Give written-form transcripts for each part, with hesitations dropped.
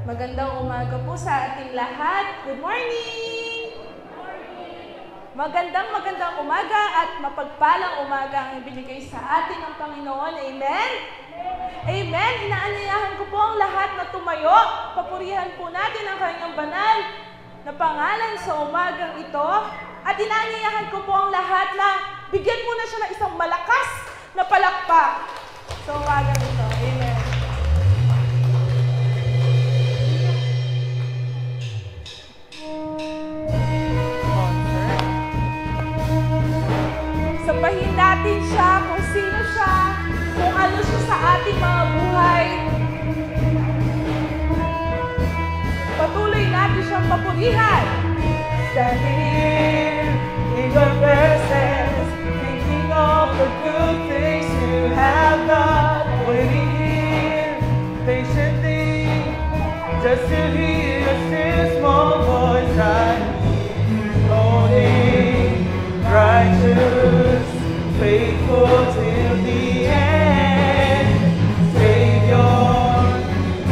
Magandang umaga po sa ating lahat. Good morning! Magandang umaga at mapagpalang umaga ang ibinigay sa atin ng Panginoon. Amen? Amen! Inaanyayahan ko po ang lahat na tumayo. Papurihan po natin ang kanyang banal na pangalan sa umagang ito. At inaanyayahan ko po ang lahat na bigyan mo na siya ng isang malakas na palakpak sa umagang ito. Amen. Sabahin natin siya kung sino siya, kung ano siya sa ating mga buhay. Patuloy natin siyang papurihan. Standing here in your presence, thinking of the good things you have done. Waiting here patiently, just to hear a still small voice I hear. Holy, righteous, faithful till the end. Savior,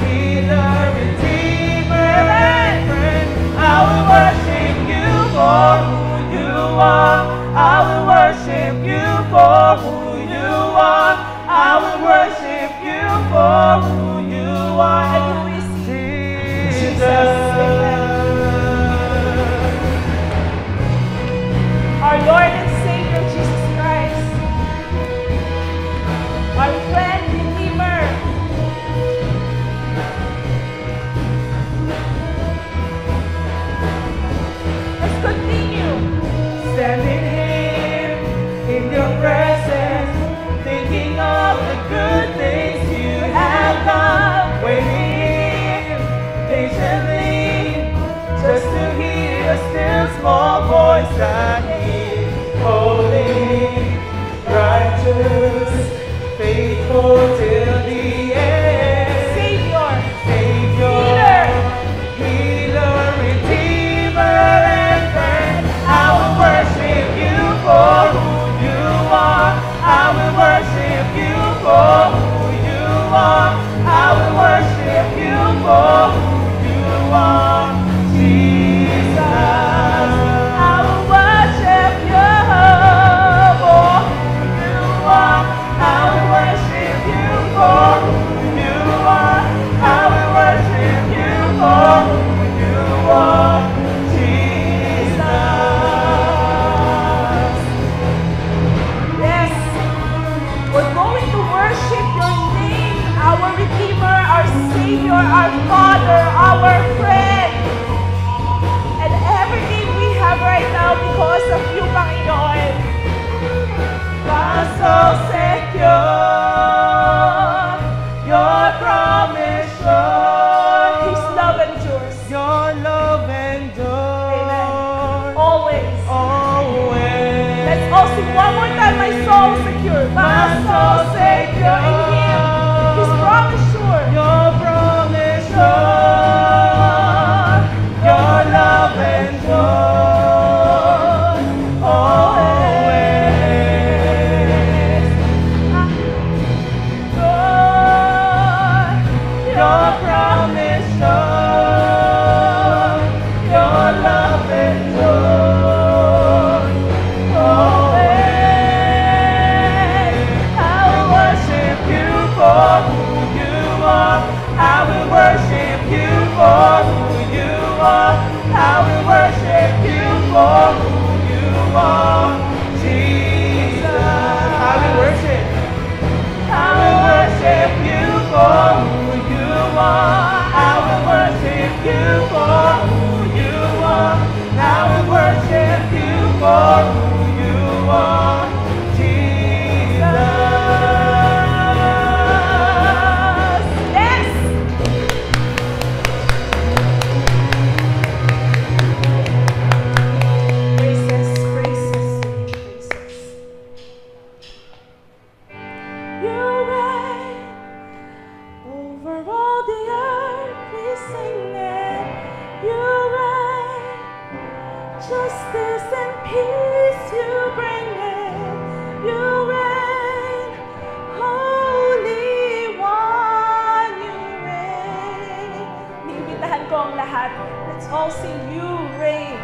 healer, redeemer, and friend, I will worship you for who you are. I will worship you for who you are. I will worship you for who you are. And who is Jesus. Our Lord and Savior, Jesus Christ. Our friend, Redeemer. Let's continue. Standing here in your presence, thinking of the good things you have done. Waiting patiently, just to hear a still small voice I hear. Holy, righteous, faithful till the end. Savior. Savior, healer, redeemer, and friend. I will worship you for who you are. I will worship you for who you are. I will worship you for who you are. Jesus, I will worship you for who you are. I will worship you for who you are. I will worship you for who you are. Jesus. Yes. We're going to worship your name, our Redeemer, our Savior, our Father, our friend. And everything we have right now because of you, Panginoon. My soul secure, your promise sure. His love endures. Your love endures. Always. Always. Let's all sing one more time. My soul secure. My soul secure in Him. His promise sure. Your promise sure. Your love endures. Always. Your promise sure. Your love endures. Always. I will worship you for who you are. I will worship you for who you are. I will worship you for who you are. Jesus, I will worship. I will worship you for who you are. I will worship you for who you are. I will worship you for who you are. Jesus. Yes. Praises, praises, praises. You reign over all the earth. We sing it. You reign. Justice and peace you bring it. You reign. Holy One, you reign. ang lahat. Let's all sing, You reign.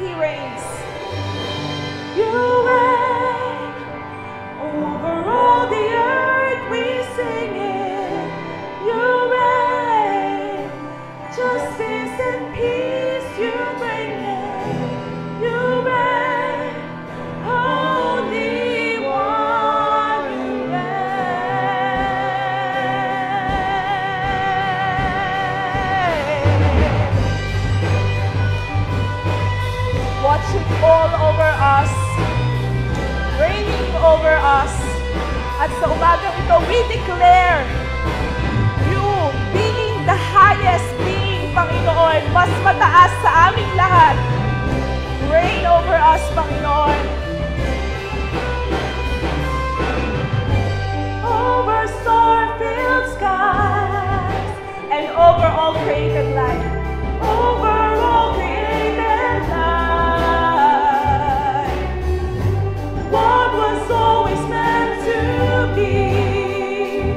He reigns. You reign over all the earth. We sing it. You reign. Justice and peace you bring it. You reign. Holy One, you reign. Watching all over us, reigning over us. At sa umagang ito, we declare You being the highest being, Panginoon, mas mataas sa aming lahat. Reign over us, Panginoon. Over star-filled skies and over all created life. Over all created life. What was always meant to be.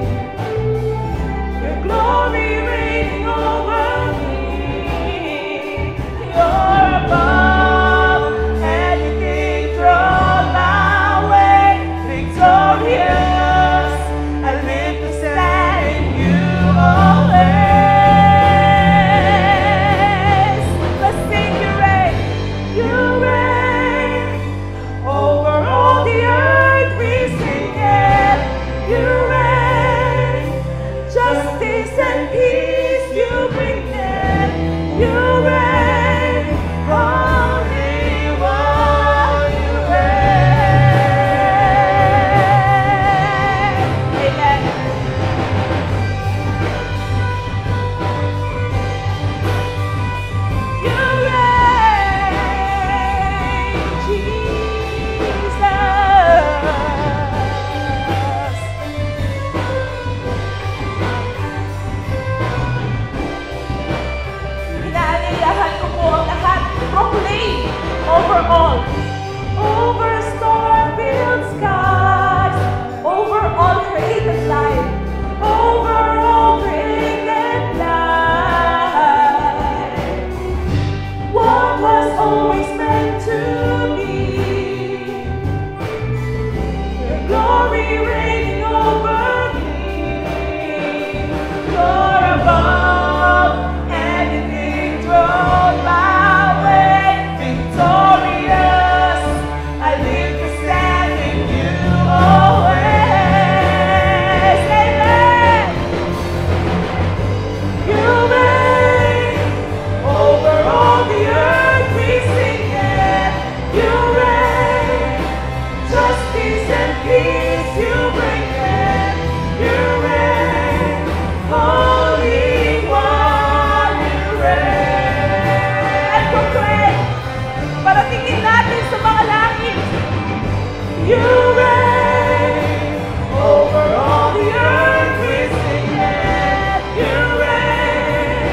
Your glory reigning over me. You're above anything thrown my way. Victorious, I live to stand in You always. Let's sing You reign. You reign over all the earth. We sing it. You reign. Justice and peace you bring it. You reign. Holy One, You reign. Amen. You reign, Jesus. Inaanyayahan ko po ang lahat to proclaim over all. Over star-filled skies, over all created life, over all created life. What was always meant to be. Your glory reigning over me. You're above anything thrown my way. Victorious, I live to stand in You always. Amen. You reign over all the earth. We sing it. You reign. Justice and peace you bring it. You reign. Holy One, You reign. And proclaim, paratingin natin sa mga langit. You reign over all the earth. We sing it. You reign.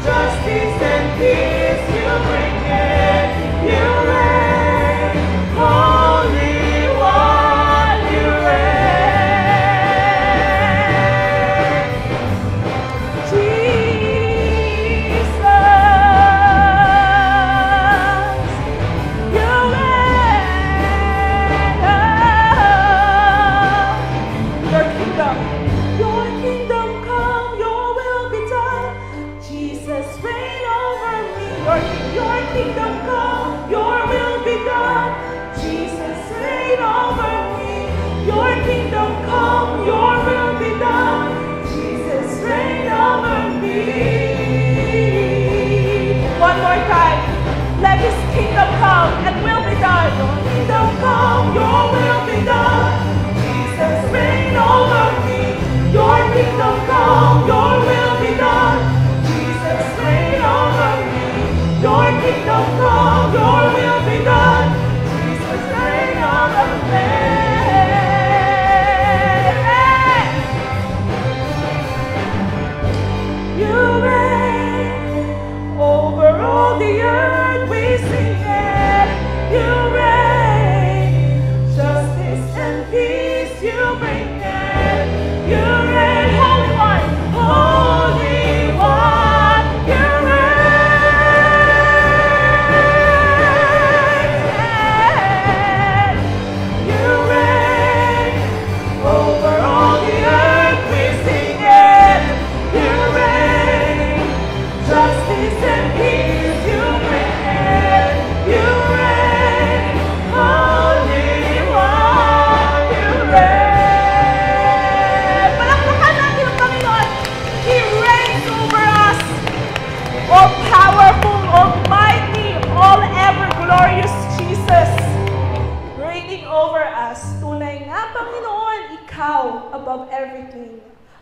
Justice and peace you bring it. You reign. Holy One, You reign. Jesus, You reign. Your kingdom come, Your will be done. Jesus, reign over me. Your kingdom come, Your will be done. Jesus, reign over me. Your kingdom come, Your will be done. Jesus, reign over me. One more time. Let His kingdom come and will be done. Your kingdom come, Your will be done. Jesus, reign over me. Your kingdom come, Your will be done. Jesus, reign over me. Your kingdom come.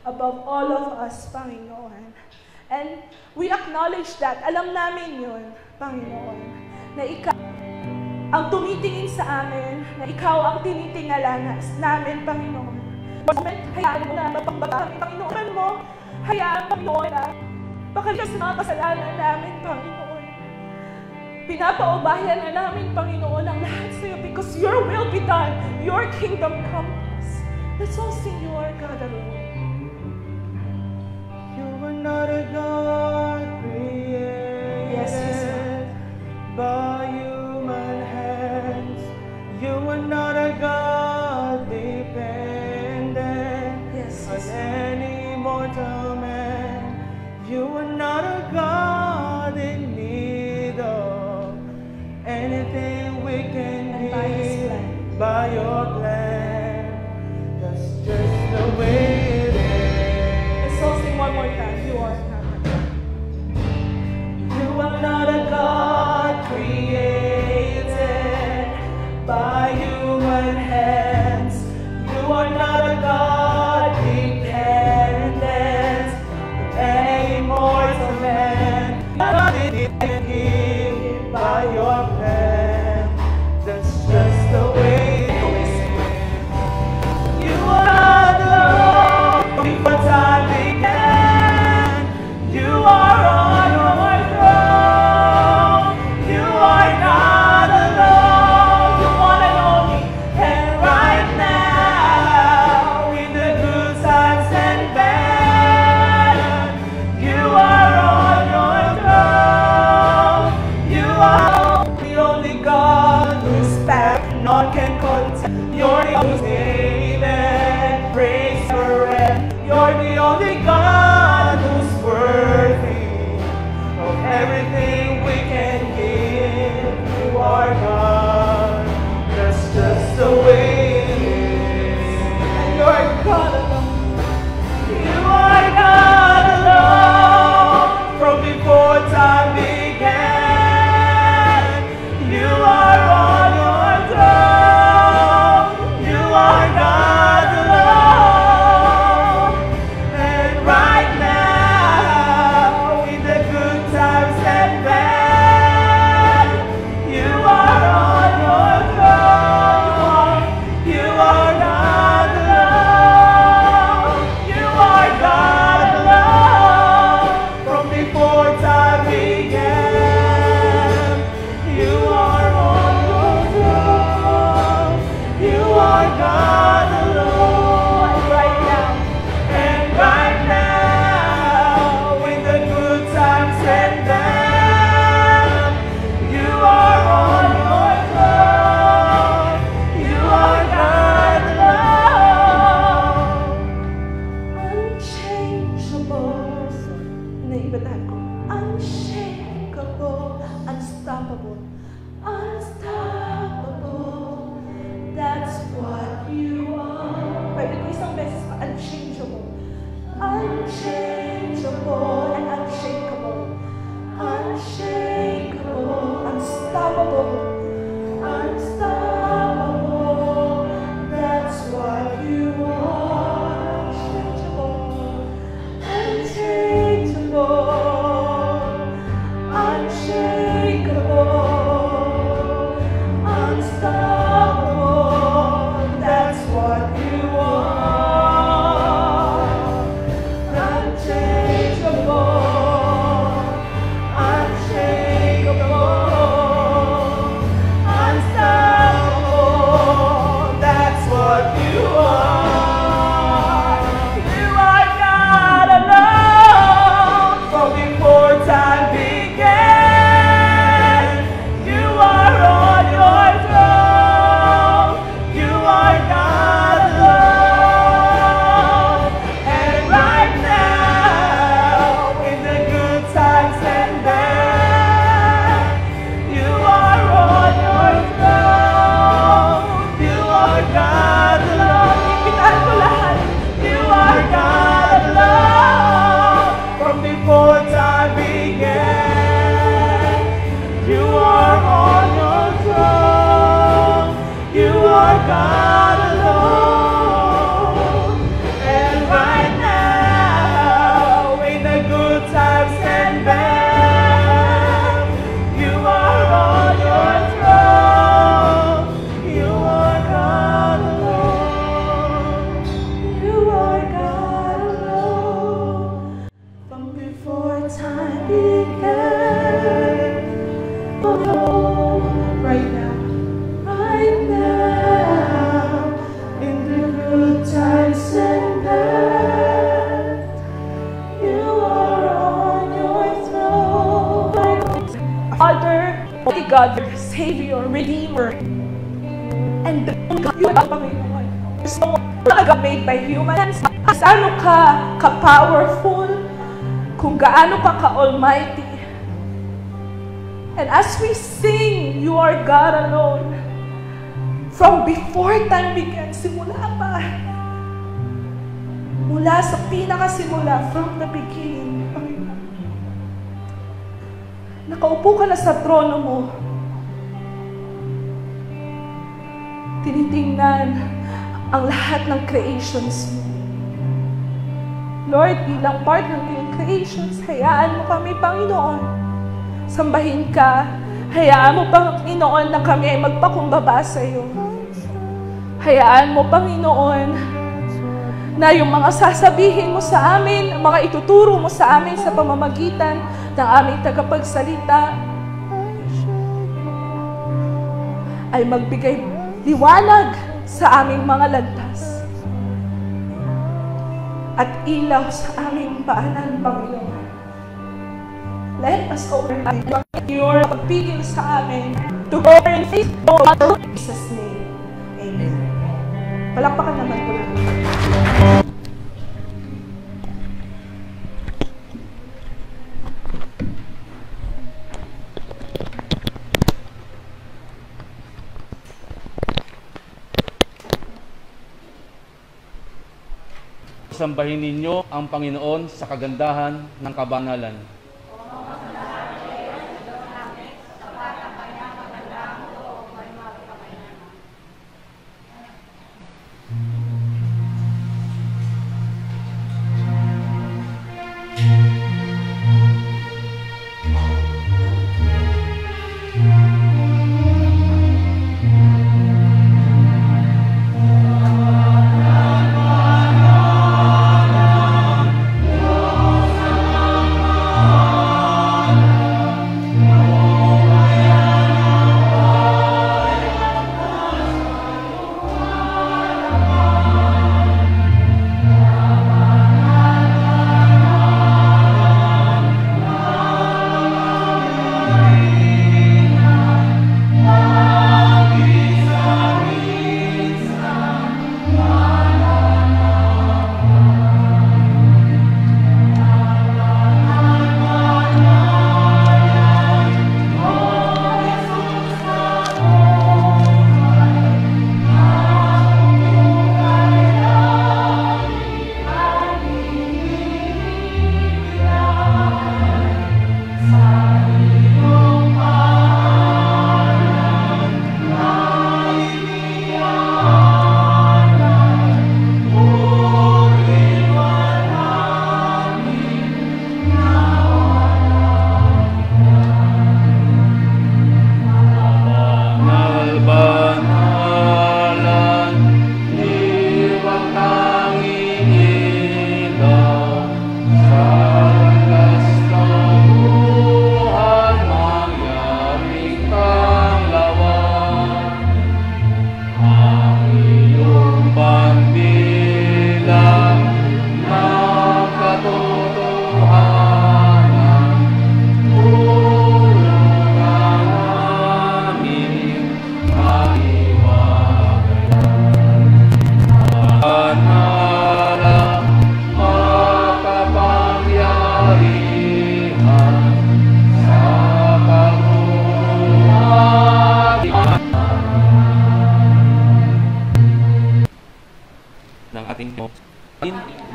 above all of us, Panginoon. And we acknowledge that. Alam namin yun, Panginoon, na Ikaw ang tumitingin sa amin, na Ikaw ang tinitingala namin, Panginoon. Hayaan mo na mapagbaga kami, Panginoon mo. Hayaan, Panginoon, na pakalipas sa mga kasalanan namin, Panginoon. Pinapaubayan na namin, Panginoon, ang lahat sa iyo because your will be done. Your kingdom come. Let's all sing You Are God alone. You are not a God created by human hands. You are not a God dependent on any mortal man. You are not a God in need of anything we can give by your plan. That's just the way it is. Let's all sing one more time. You are not a God. You are not a God created by human hands. You are not a God dependent on any mortal man. God didn't give by your plan. That's just the way it is. You are not alone before time began. You are on your throne. You are not alone. You want to know me. And right now, in the good times and bad, you are on your throne. You are the only God whose path none can contest. You're the only David, praise forever. You're the only God who's worthy of everything we can give. You are God. That's just the way it is. And you're God alone. You are God alone from before time began. You are on your throne. You are God alone. And right now, in the good times and bad, you are on your throne. You are God alone. You are God alone from before time began. You are on your throne. You are God alone right now. And right now, in the good times and bad, you are on your throne. You are God alone. Unchangeable. Naibatan ko. Unshakable. Unstoppable. Unstoppable. That's what you are. Pwede ko isang beses pa. Unchangeable. Unchangeable and unshakable. Unshakable. Unstoppable. Unstoppable. That's what you are. Unchangeable. Unchangeable. Unshakable. Unstoppable. That's what you are. Unchangeable. Unshakable. Unstoppable. That's what you are. You are God alone from before time began. You are on your throne. You are God alone. And right now, in the good times and bad, you are on your throne. You are God alone. Ipitan ko lahat. You are God alone from before time began. You are on your throne. You are God alone. And right now, time began. Oh, right now, in the good times and bad, you are on your throne. Father, Holy God, Savior, Redeemer, and the God, you are Panginoon. So, talaga made by human hands. Gaano ka powerful, kung gaano ka almighty. And as we sing, you are God alone. From before time began, simula pa. Mula sa pinakasimula, from the beginning. Nakaupo ka na sa trono mo. Tinitingnan ang lahat ng creations mo. Lord, bilang part ng iyong creations, hayaan mo kami, Panginoon. Sambahin ka. Hayaan mo, Panginoon, na kami ay magpakumbaba sa iyo. Hayaan mo, Panginoon, na yung mga sasabihin mo sa amin, mga ituturo mo sa amin sa pamamagitan ng aming tagapagsalita, ay magbigay liwanag sa aming mga landas at ilaw sa aming paanan, Panginoon. Let us overcome your pagpigil sa amin to go in faith in Jesus' name. Amen. Palakpakan naman po natin. Sambahin ninyo ang Panginoon sa kagandahan ng kabanalan.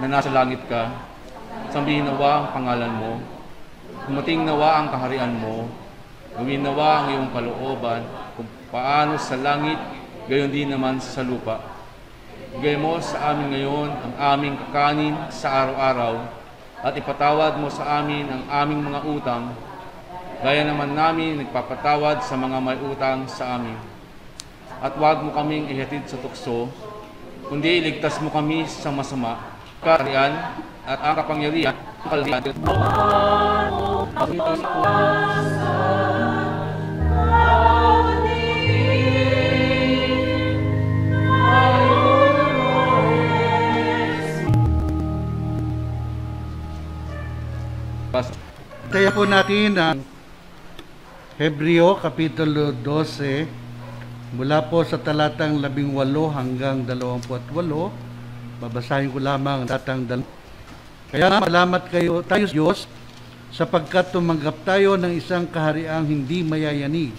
Na nasa langit ka, sambihin nawa ang pangalan mo, dumating nawa ang kaharian mo, gawin nawa ang iyong kalooban, kung paano sa langit, gayon din naman sa lupa. Bigay mo sa amin ngayon ang aming kakanin sa araw-araw, at ipatawad mo sa amin ang aming mga utang, gaya naman namin nagpapatawad sa mga may utang sa amin. At huwag mo kaming ihatid sa tukso, kundi iligtas mo kami sa masama, kaharian at ang kapangyarihan kalihatan. Kaya po natin ang Hebreo Kapitulo 12 mula po sa talatang 18 hanggang 28. Babasahin ko lamang ang talatang 2. Kaya malamat kayo tayo Diyos sapagkat tumanggap tayo ng isang kahariang hindi mayayanig.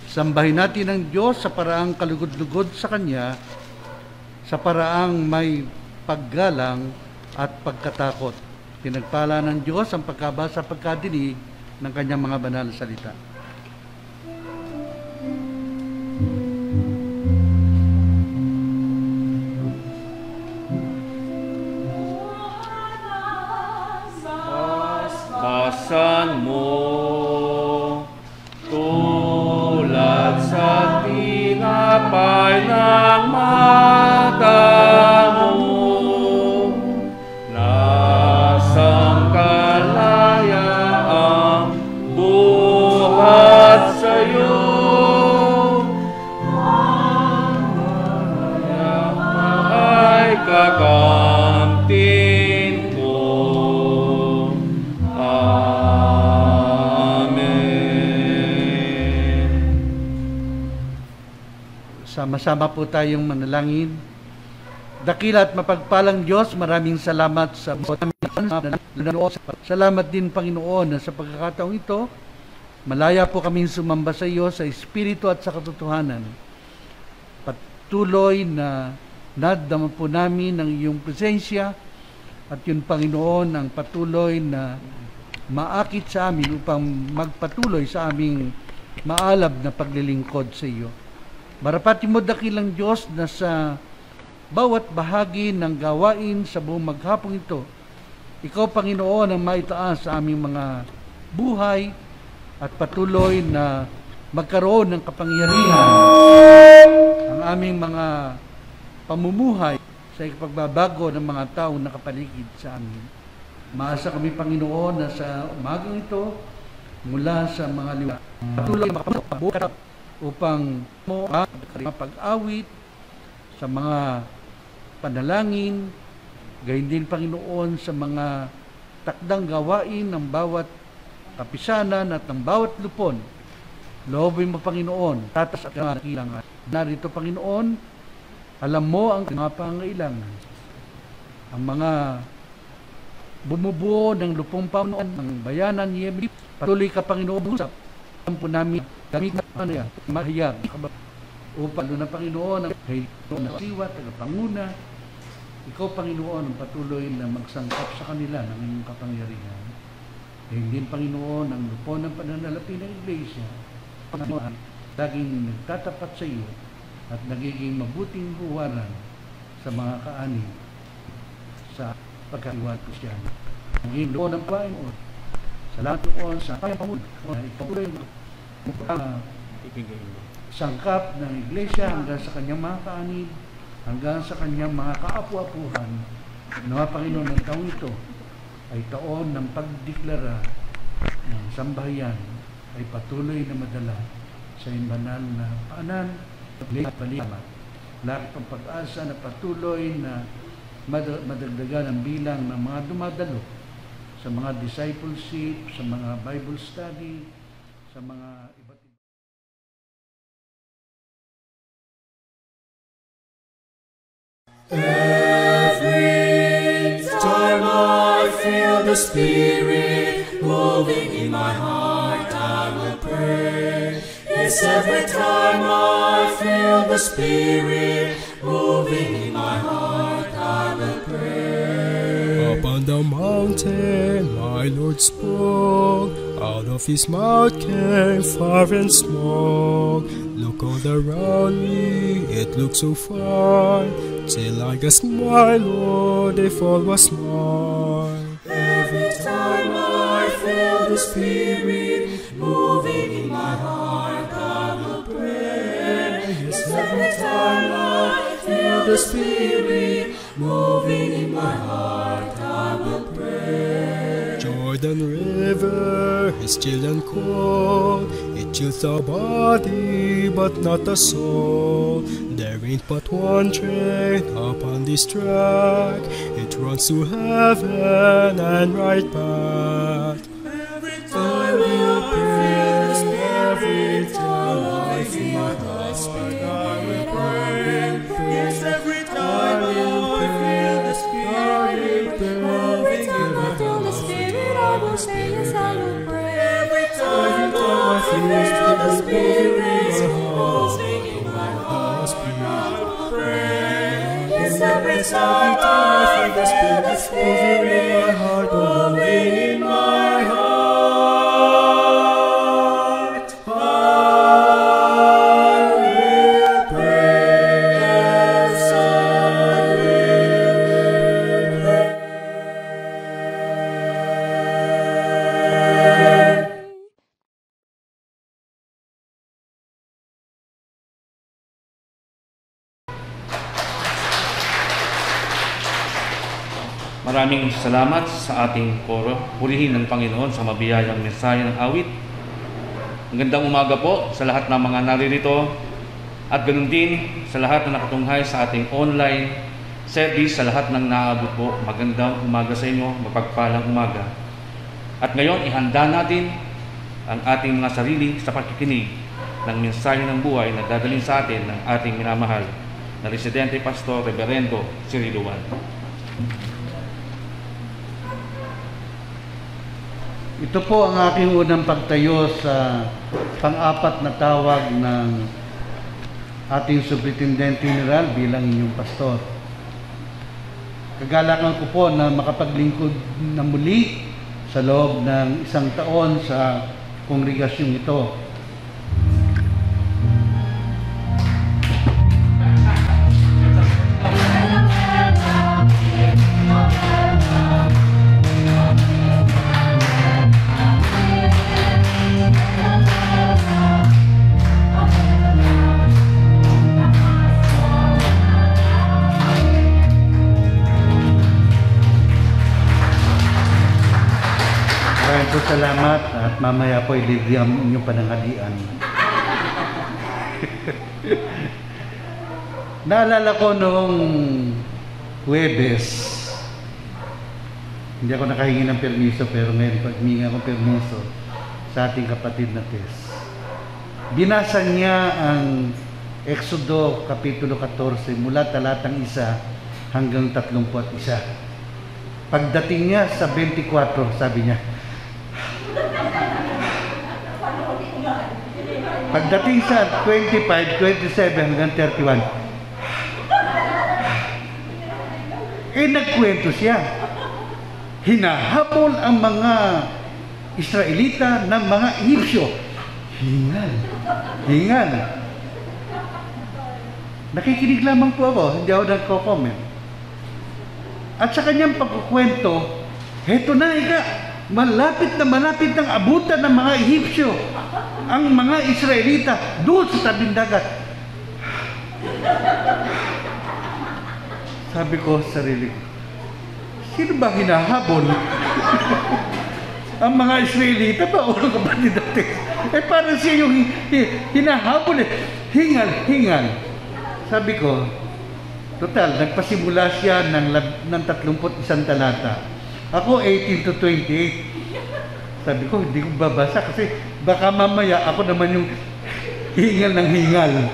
Sambahin natin ang Diyos sa paraang kalugod-lugod sa Kanya, sa paraang may paggalang at pagkatakot. Pinagpala ng Diyos ang pagkabasa, pagkadinig ng Kanyang mga banal na salita. Basan mo tulad sa tinapay ng mata mo, nasang kalayaang buhat sa'yo, ay kakamtin ko. Sama-sama po tayong manalangin. Dakila at mapagpalang Diyos, maraming salamat sa salamat din Panginoon na sa pagkakataong ito, malaya po kaming sumamba sa iyo sa Espiritu at sa katotohanan. Patuloy na nadama po namin ang iyong presensya at yun Panginoon ang patuloy na maakit sa amin upang magpatuloy sa aming maalab na paglilingkod sa iyo. Marapati mo dakilang Diyos na sa bawat bahagi ng gawain sa buong maghapong ito, Ikaw, Panginoon, ang maitaas sa aming mga buhay at patuloy na magkaroon ng kapangyarihan ang aming mga pamumuhay sa ikapagbabago ng mga taong nakapaligid sa amin. Maasa kami, Panginoon, na sa umagang ito, mula sa mga liwa, patuloy makapabukat upang pag-awit sa mga panalangin, gayon din, Panginoon, sa mga takdang gawain ng bawat kapisanan at ng bawat lupon. Loobin mo, Panginoon, tatas at kailangan. Narito, Panginoon, alam mo ang mga pangailangan. Ang mga bumubuo ng lupong pamunuan ng bayanan ni Yemri, patuloy ka, Panginoon, usap. Alam po namin, gamit na mahiyag, upang doon na, Panginoon, ang kahilong na siwat, tagapanguna. Ikaw, Panginoon, ang patuloy na magsangkap sa kanila ng inyong kapangyarihan. Ngayon din, Panginoon, ang lupon ng pananalapi ng Iglesia, Panginoon, laging nagtatapat sa iyo at nagiging mabuting huwaran sa mga kaani sa pagkaliwat Kristyano. Ang iyong lupon ng Panginoon, salamat doon sa Panginoon, ipatuloy mo sangkap ng Iglesia hanggang sa kanyang mga kaanib, hanggang sa kanyang mga kaapu-apuhan. Nawa, Panginoon, ang taong ito ay taon ng pagdeklara ng sambahayan ay patuloy na madala sa banal na paanan at palimat. Lahat ng pag-asa na patuloy na madagdagan ang bilang ng mga dumadalo sa mga discipleship, sa mga Bible study, sa mga iba't Every time I feel the Spirit moving in my heart, I will pray. Yes, every time I feel the Spirit moving in my heart, I will pray. Up on the mountain, my Lord spoke. Out of his mouth came fire and smoke. Look all around me, it looks so fine. Till I guess my Lord, if all was mine. Every time I feel the Spirit moving in my heart, I will pray. Yes, every time I feel the Spirit moving in my heart, I will pray. Jordan River is still and cold. It chills the body, but not the soul. There ain't but one train upon this track. It runs to heaven and right back. Every time I feel the Spirit, alive in my heart, I will pray. Yes, every time I feel the Spirit, moving in my heart, I will say yes, I will pray. Every time I feel the Spirit, moving in my heart, I will pray. Yes, every time I feel the Spirit, moving in my heart. Maraming salamat sa ating koro. Purihin ng Panginoon sa mabiyayang mensahe ng awit. Magandang umaga po sa lahat ng mga naririto at ganoon din sa lahat na nakatunghay sa ating online service, sa lahat ng naabot po. Magandang umaga sa inyo, mapagpalang umaga. At ngayon, ihanda natin ang ating mga sarili sa pakikinig ng mensahe ng buhay na dadalhin sa atin ng ating minamahal na Residente Pastor Reverendo Cirilo Juan. Ito po ang aking unang pagtayo sa pang-apat na tawag ng ating Superintendente General bilang inyong pastor. Kagalakan ko po na makapaglingkod na muli sa loob ng 1 taon sa kongregasyong ito. Salamat at mamaya po ilibigyan ang inyong pananghalian. Naalala ko noong Huwebes, hindi ako nakahingi ng permiso pero ngayon pag humingi ako permiso sa ating kapatid na Tess. Binasa niya ang Exodo Kapitulo 14 mula talatang 1 hanggang 31. Pagdating niya sa 24, sabi niya, pagdating sa 25, 27 hanggang 31, nagkwento siya. Hinahabol ang mga Israelita ng mga Ehipsyo. Hingal. Nakikinig lamang po ako, hindi ako nagko-comment. At sa kanyang pagkukwento, heto na malapit ng abutan ng mga Ehipsyo ang mga Israelita doon sa tabing dagat. Sabi ko sa sarili ko, sino ba hinahabol? Ang mga Israelita ba o ang kapatid natin? Parang siya yung hinahabol hingal. Sabi ko, total, nagpasimula siya ng 31 talata. Ako 18 to 28. Sabi ko, hindi ko babasa kasi baka mamaya ako naman yung hingal ng hingal.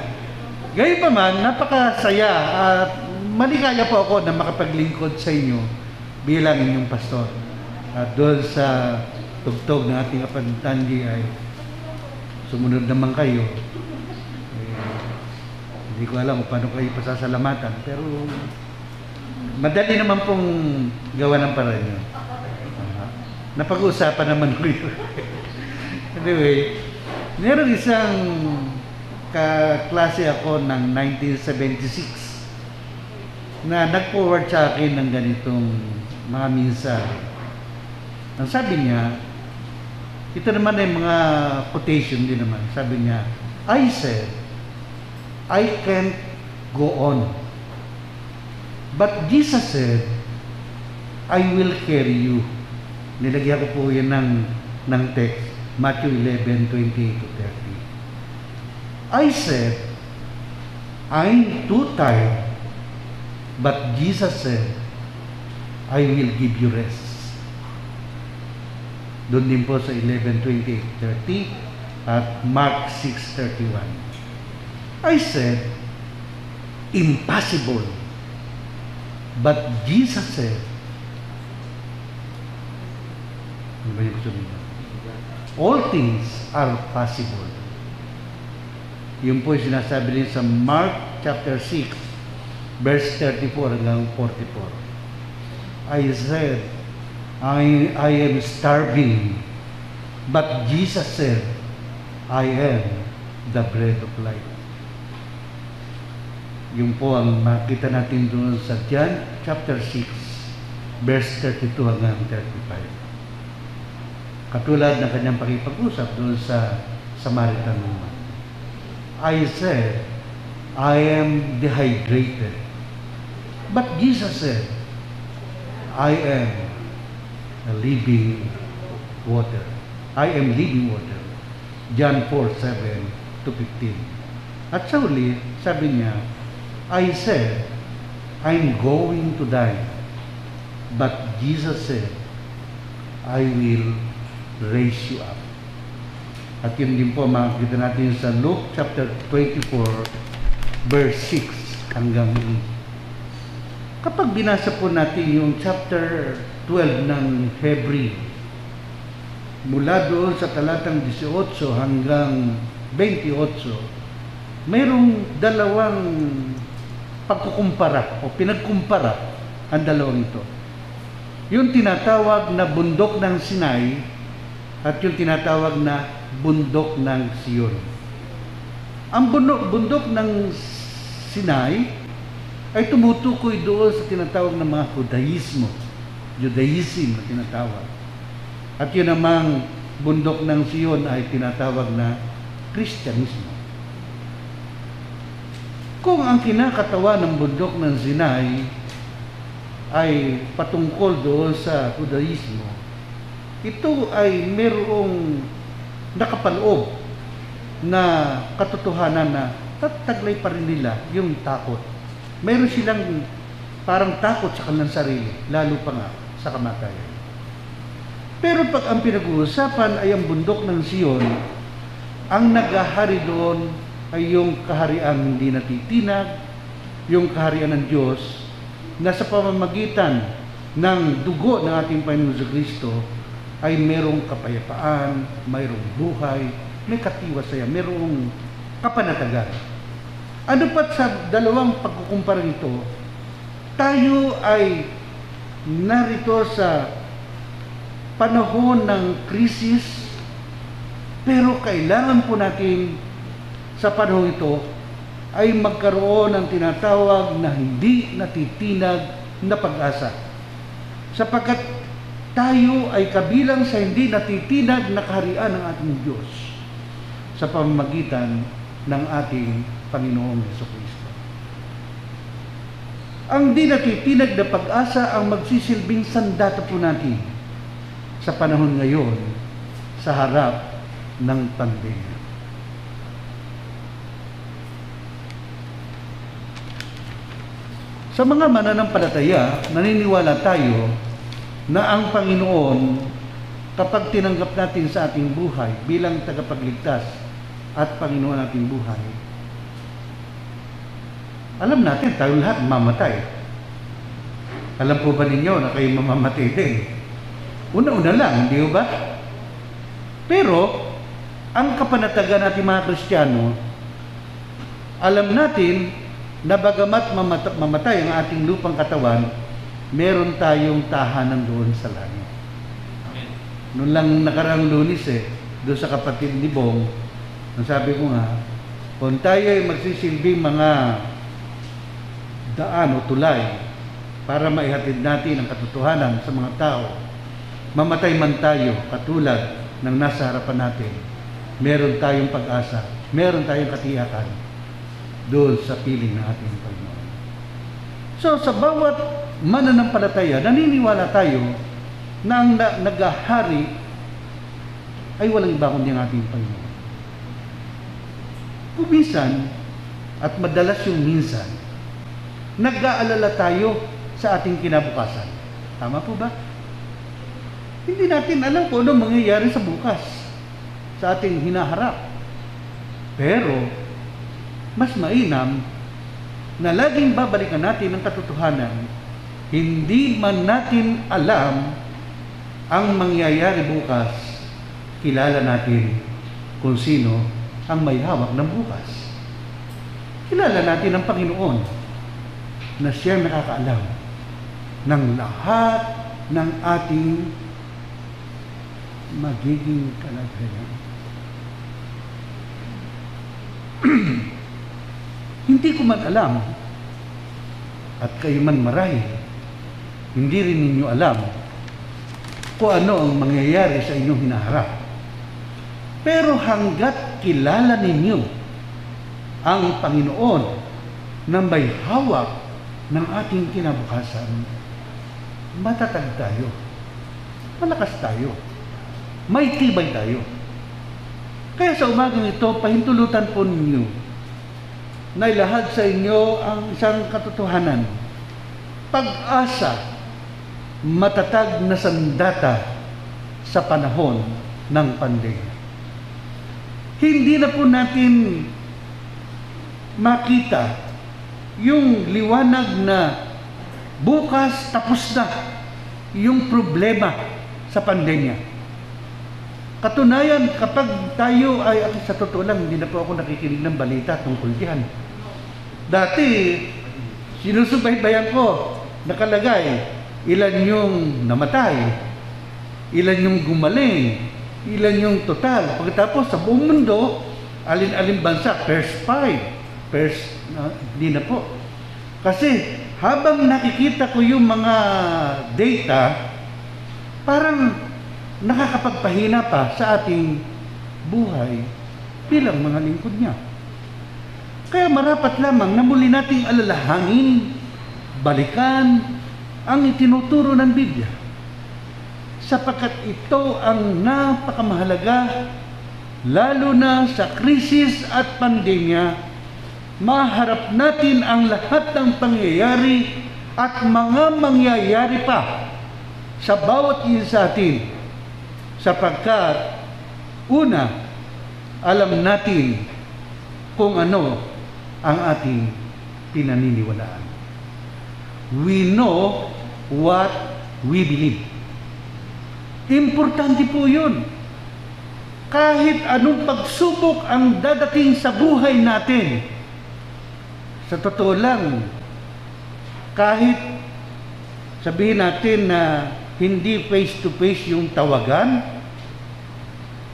Gayun pa man, napakasaya at maligaya po ako na makapaglingkod sa inyo bilang inyong pastor. At doon sa tugtog ng ating kapatid ay sumunod naman kayo. Hindi ko alam kung paano kayo pasasalamatan, pero madali naman pong gawa ng paraan yun. Napag-uusapan naman ko yun. Anyway, meron isang kaklase ako ng 1976 na nag-forward sa akin ng ganitong mga minsan. Ang sabi niya, ito naman ay mga quotation din naman. Sabi niya, I said, I can't go on. But Jesus said, I will carry you. Nilagyan ko po yan ng text. Matthew 11:28 to 30. I said, I'm too tired. But Jesus said, I will give you rest. Doon din po sa 11:28-30 at Mark 6:31. I said, impossible. But Jesus said, ano ba yung sabihin? All things are possible. Yun po yung sinasabi din sa Mark chapter 6, verse 34 hanggang 44. I said, I am starving. But Jesus said, I am the bread of life. Yun po ang makita natin doon sa John chapter 6, verse 32 hanggang 35. Katulad ng kanyang pakipag-usap doon sa Samaritan woman. I said, I am dehydrated. But Jesus said, I am a living water. I am living water. John 4:7 to 15. At sa uli, sabi niya, I said, I'm going to die. But Jesus said, I will raise you up. At yun din po makikita natin sa Luke chapter 24 verse 6 hanggang 8. Kapag binasa po natin yung chapter 12 ng Hebrew, mula doon sa talatang 18 hanggang 28, mayroong dalawang pagkukumpara o pinagkumpara ang dalawang ito. Yung tinatawag na bundok ng Sinai at yung tinatawag na bundok ng Sion. Ang bundok ng Sinai ay tumutukoy doon sa tinatawag na mga Judaism na tinatawag. At yun namang bundok ng Sion ay tinatawag na Kristyanismo. Kung ang kinakatawan ng bundok ng Sinai ay patungkol doon sa Judaismo, ito ay merong nakapaloob na katotohanan na taglay pa rin nila yung takot. Meron silang parang takot sa kanilang sarili, lalo pa nga sa kamatayan. Pero pag ang pinag-uusapan ay ang bundok ng Sion, ang naghahari doon ay yung kaharian hindi natitinag, yung kaharian ng Diyos na sa pamamagitan ng dugo ng ating Panginoon Jesucristo ay merong kapayapaan, mayroong buhay, may katiwasaya, merong kapanatagan. Ano pat sa dalawang pagkukumpara nito, tayo ay narito sa panahon ng krisis, pero kailangan po natin sa panahon ito ay magkaroon ng tinatawag na hindi natitinag na pag-asa. Sapagkat tayo ay kabilang sa hindi natitinag na kaharian ng ating Diyos sa pamamagitan ng ating Panginoong Jesucristo. Ang di natitinag na pag-asa ang magsisilbing sandata po natin sa panahon ngayon sa harap ng pandemya. Sa mga mananampalataya, naniniwala tayo na ang Panginoon, kapag tinanggap natin sa ating buhay bilang tagapagligtas at Panginoon nating buhay, alam natin tayo lahat mamatay. Alam po ba ninyo na kayo mamamatay din? Una-una lang, hindi ba? Pero, ang kapanatagan natin mga Kristiyano, alam natin na bagamat mamatay ang ating lupang katawan, meron tayong tahanan doon sa langit. Noon lang nakaraang Lunes doon sa kapatid ni Bong, sabi ko nga, kung tayo ay magsisilbing mga daan o tulay para maihatid natin ang katotohanan sa mga tao, mamatay man tayo katulad ng nasa harapan natin, meron tayong pag-asa, meron tayong katiyakan doon sa piling ng ating Panginoon. So So, sa bawat mananampalataya, naniniwala tayo na ang naghahari ay walang iba kundi ang ating Panginoon. Kuminsan, at madalas yung minsan, nag-aalala tayo sa ating kinabukasan. Tama po ba? Hindi natin alam kung ano mangyayari sa bukas, sa ating hinaharap. Pero, mas mainam na laging babalikan natin ang katotohanan, hindi man natin alam ang mangyayari bukas, kilala natin kung sino ang may hawak ng bukas. Kilala natin ang Panginoon na siyang nakakaalam ng lahat ng ating magiging kalagayan. Hindi ko man alam at kayo man marahil, hindi rin ninyo alam kung ano ang mangyayari sa inyong hinaharap. Pero hanggat kilala ninyo ang Panginoon na may hawak ng ating kinabukasan, matatag tayo, malakas tayo, may tibay tayo. Kaya sa umagang ito, pahintulutan po ninyo na ilahad sa inyo ang isang katotohanan. Pag-asa, matatag na sandata sa panahon ng pandemya. Hindi na po natin makita yung liwanag na bukas tapos na yung problema sa pandemya. Katunayan, kapag tayo ay, sa totoo lang, hindi na po ako nakikinig ng balita tungkol diyan. Dati, sinusubaybayan ko, nakalagay, ilan yung namatay, ilan yung gumaling, ilan yung total. Pagkatapos, sa buong mundo, alin-alin bansa, first 5, hindi na po. Kasi, habang nakikita ko yung mga data, parang nakakapagpahina pa sa ating buhay bilang mga lingkod niya. Kaya marapat lamang na muli nating alalahanin, balikan ang itinuturo ng Biblia, sapagkat ito ang napakamahalaga, lalo na sa krisis at pandemya. Maharap natin ang lahat ng pangyayari at mga mangyayari pa sa bawat isa sa atin, sapagkat una, alam natin kung ano ang ating pinaniniwalaan. We know what we believe. Importante po yun. Kahit anong pagsubok ang dadating sa buhay natin, sa totoo lang, kahit sabihin natin na hindi face-to-face yung tawagan,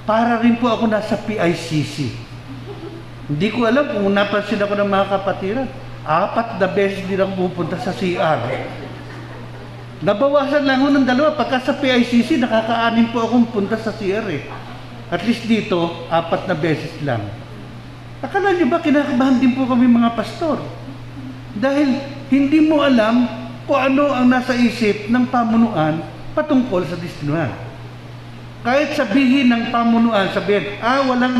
para rin po ako nasa PICC. Hindi ko alam kung napansin ako ng mga kapatiran. 4 na beses din ako pupunta sa CR. Nabawasan lang ako ng 2. Pagka sa PICC, nakaka-6 po akong punta sa CR eh. At least dito, 4 na beses lang. Akala niyo ba, kinakabahan din po kami mga pastor? Dahil hindi mo alam kung ano ang nasa isip ng pamunuan patungkol sa destinuhan. Kahit sabihin ng pamunuan, sabihin, walang,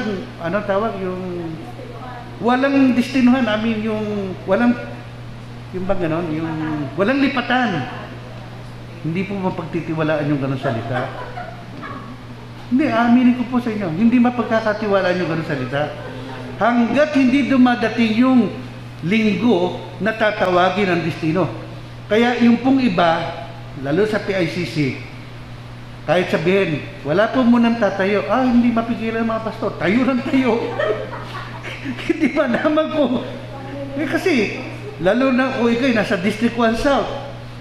walang destinuhan, walang, yung bang ganon, yung walang lipatan. Hindi po mapagtitiwalaan yung ganon salita. Hindi, aminin ko po sa inyo, hindi mapagkakatiwalaan yung ganon salita. Hanggat hindi dumadating yung linggo na tatawagin ang destino. Kaya yung pong iba, lalo sa PICC, kahit sabihin, wala po munang tatayo, hindi mapigilan mga pastor, tayo lang tayo. Hindi ba naman po? Kasi, lalo na kung ikay nasa District 1 South,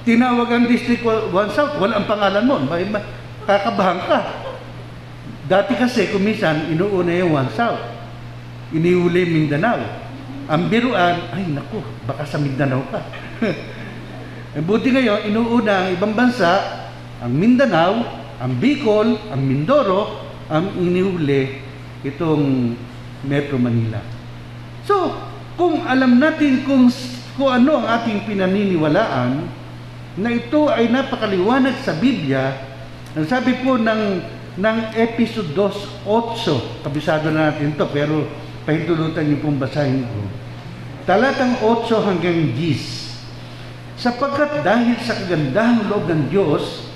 tinawag ang District 1 South, walang pangalan mo, kakabahan ka. Dati kasi, kumisan, inuuna yung 1 South. Iniuli Mindanao. Ang biruan, ay naku, baka sa Mindanao ka. Buti ngayon, inuuna ang ibang bansa, ang Mindanao, ang Bicol, ang Mindoro, ang iniuli itong Metro Manila. So, kung alam natin kung kung ano ang ating pinaniniwalaan, na ito ay napakaliwanag sa Biblia. Ang sabi po ng Exodus 8, kabisado na natin ito, pero pahintulutan niyo pong basahin ko. Talatang 8 hanggang 10. Sapagkat dahil sa kagandahang loob ng Diyos,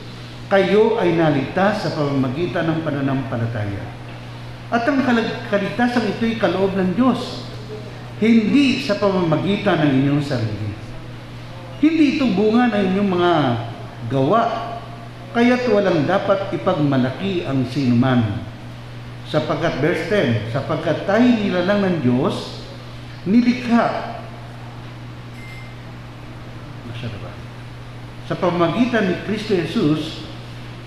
kayo ay naligtas sa pamamagitan ng pananampalataya. At ang kaligtasan ito'y kaloob ng Diyos, hindi sa pamamagitan ng inyong sarili. Hindi ito bunga ng inyong mga gawa, kaya't walang dapat ipagmalaki ang sinuman. Sapagkat, verse 10, sapagkat tayo nilalang ng Diyos, nilikha sa pamamagitan ni Kristo Jesus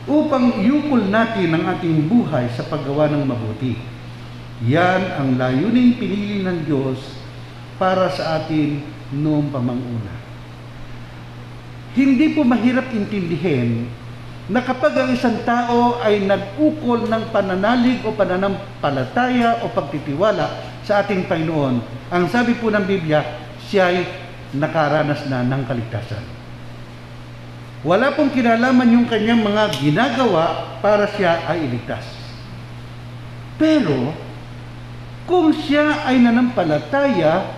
upang iukol natin ang ating buhay sa paggawa ng mabuti. Yan ang layuning pinili ng Diyos para sa atin noong pamanguna. Hindi po mahirap intindihin na kapag ang isang tao ay nag-ukol ng pananalig o pananampalataya o pagtitiwala sa ating Panginoon, ang sabi po ng Biblia, siya ay nakaranas na ng kaligtasan. Wala pong kinalaman yung kanyang mga ginagawa para siya ay iligtas. Pero, kung siya ay nanampalataya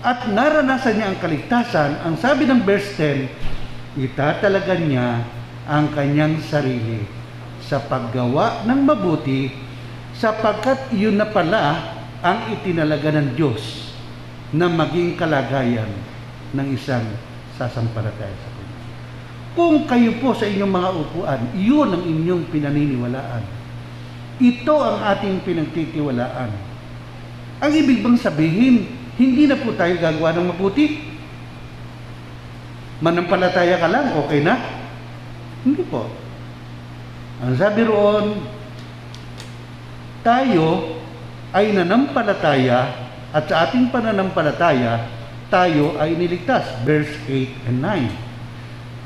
at naranasan niya ang kaligtasan, ang sabi ng verse 10, itatalagan niya ang kanyang sarili sa paggawa ng mabuti sapagkat iyon na pala ang itinalaga ng Diyos na maging kalagayan ng isang sasampalataya sa Kanya. Kung kayo po sa inyong mga upuan, iyon ang inyong pinaniniwalaan. Ito ang ating pinagtitiwalaan. Ang ibig bang sabihin, hindi na po tayo gagawa ng mabuti? Manampalataya ka lang, okay na? Hindi po. Ang sabi roon, tayo ay nanampalataya at sa ating pananampalataya, tayo ay niligtas. Verse 8 and 9.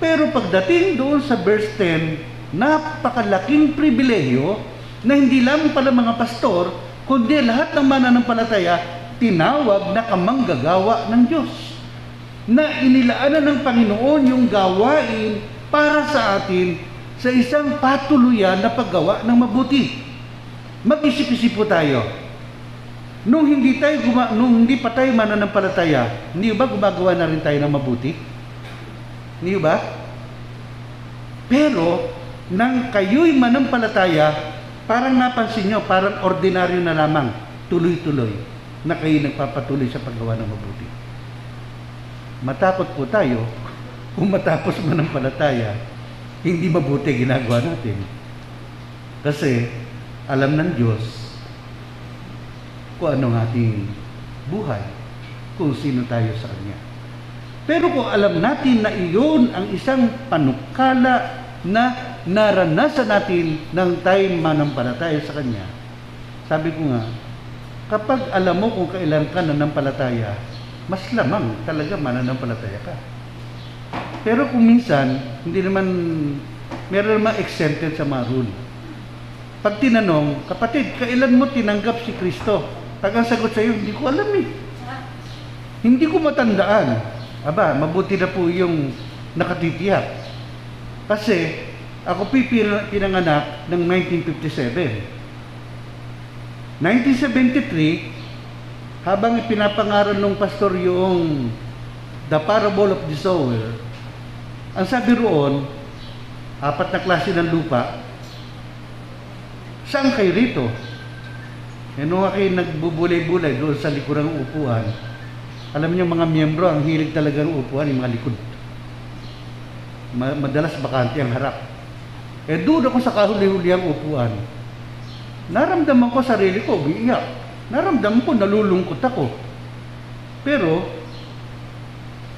Pero pagdating doon sa verse 10, napakalaking pribilehiyo na hindi lamang pala mga pastor, kundi lahat ng mananampalataya, tinawag na kamanggagawa ng Diyos. Na inilaanan ng Panginoon yung gawain para sa atin sa isang patuluyan na paggawa ng mabuti. Mag-isip-isip po tayo. Nung hindi pa tayo mananampalataya, hindi ba gumagawa na rin tayo ng mabuti? Hindi ba? Pero, nang kayo'y manampalataya, parang napansin nyo, parang ordinaryo na lamang, tuloy-tuloy, na kayo nagpapatuloy sa paggawa ng mabuti. Matakot po tayo, kung matapos manampalataya, hindi mabuti ginagawa natin. Kasi, alam ng Diyos kung anong ating buhay, kung sino tayo sa Kanya. Pero kung alam natin na iyon ang isang panukala na naranasan natin ng tayo manampalataya sa Kanya, sabi ko nga, kapag alam mo kung kailan ka nanampalataya, mas lamang talaga mananampalataya ka. Pero kung minsan, hindi naman, meron naman exempted sa mga rule. Pag tinanong, kapatid, kailan mo tinanggap si Kristo? Pag ang sagot sa iyo, hindi ko alam eh. Hindi ko matandaan. Aba, mabuti na po yung nakatitiyak. Kasi, ako pinanganak ng 1957. 1973, habang ipinapangaral ng pastor yung The Parable of the Sower, ang sabi roon, 4 na klase ng lupa, saan kayo rito? Nung kayo nagbubulay-bulay doon sa likurang upuan, alam niyo mga miyembro, ang hilig talaga ng upuan, yung mga likod. Madalas bakante ang harap. Doon ako sa kahuli-huli ang upuan. Naramdaman ko sarili ko, umiiyak. Naramdaman ko, nalulungkot ako. Pero,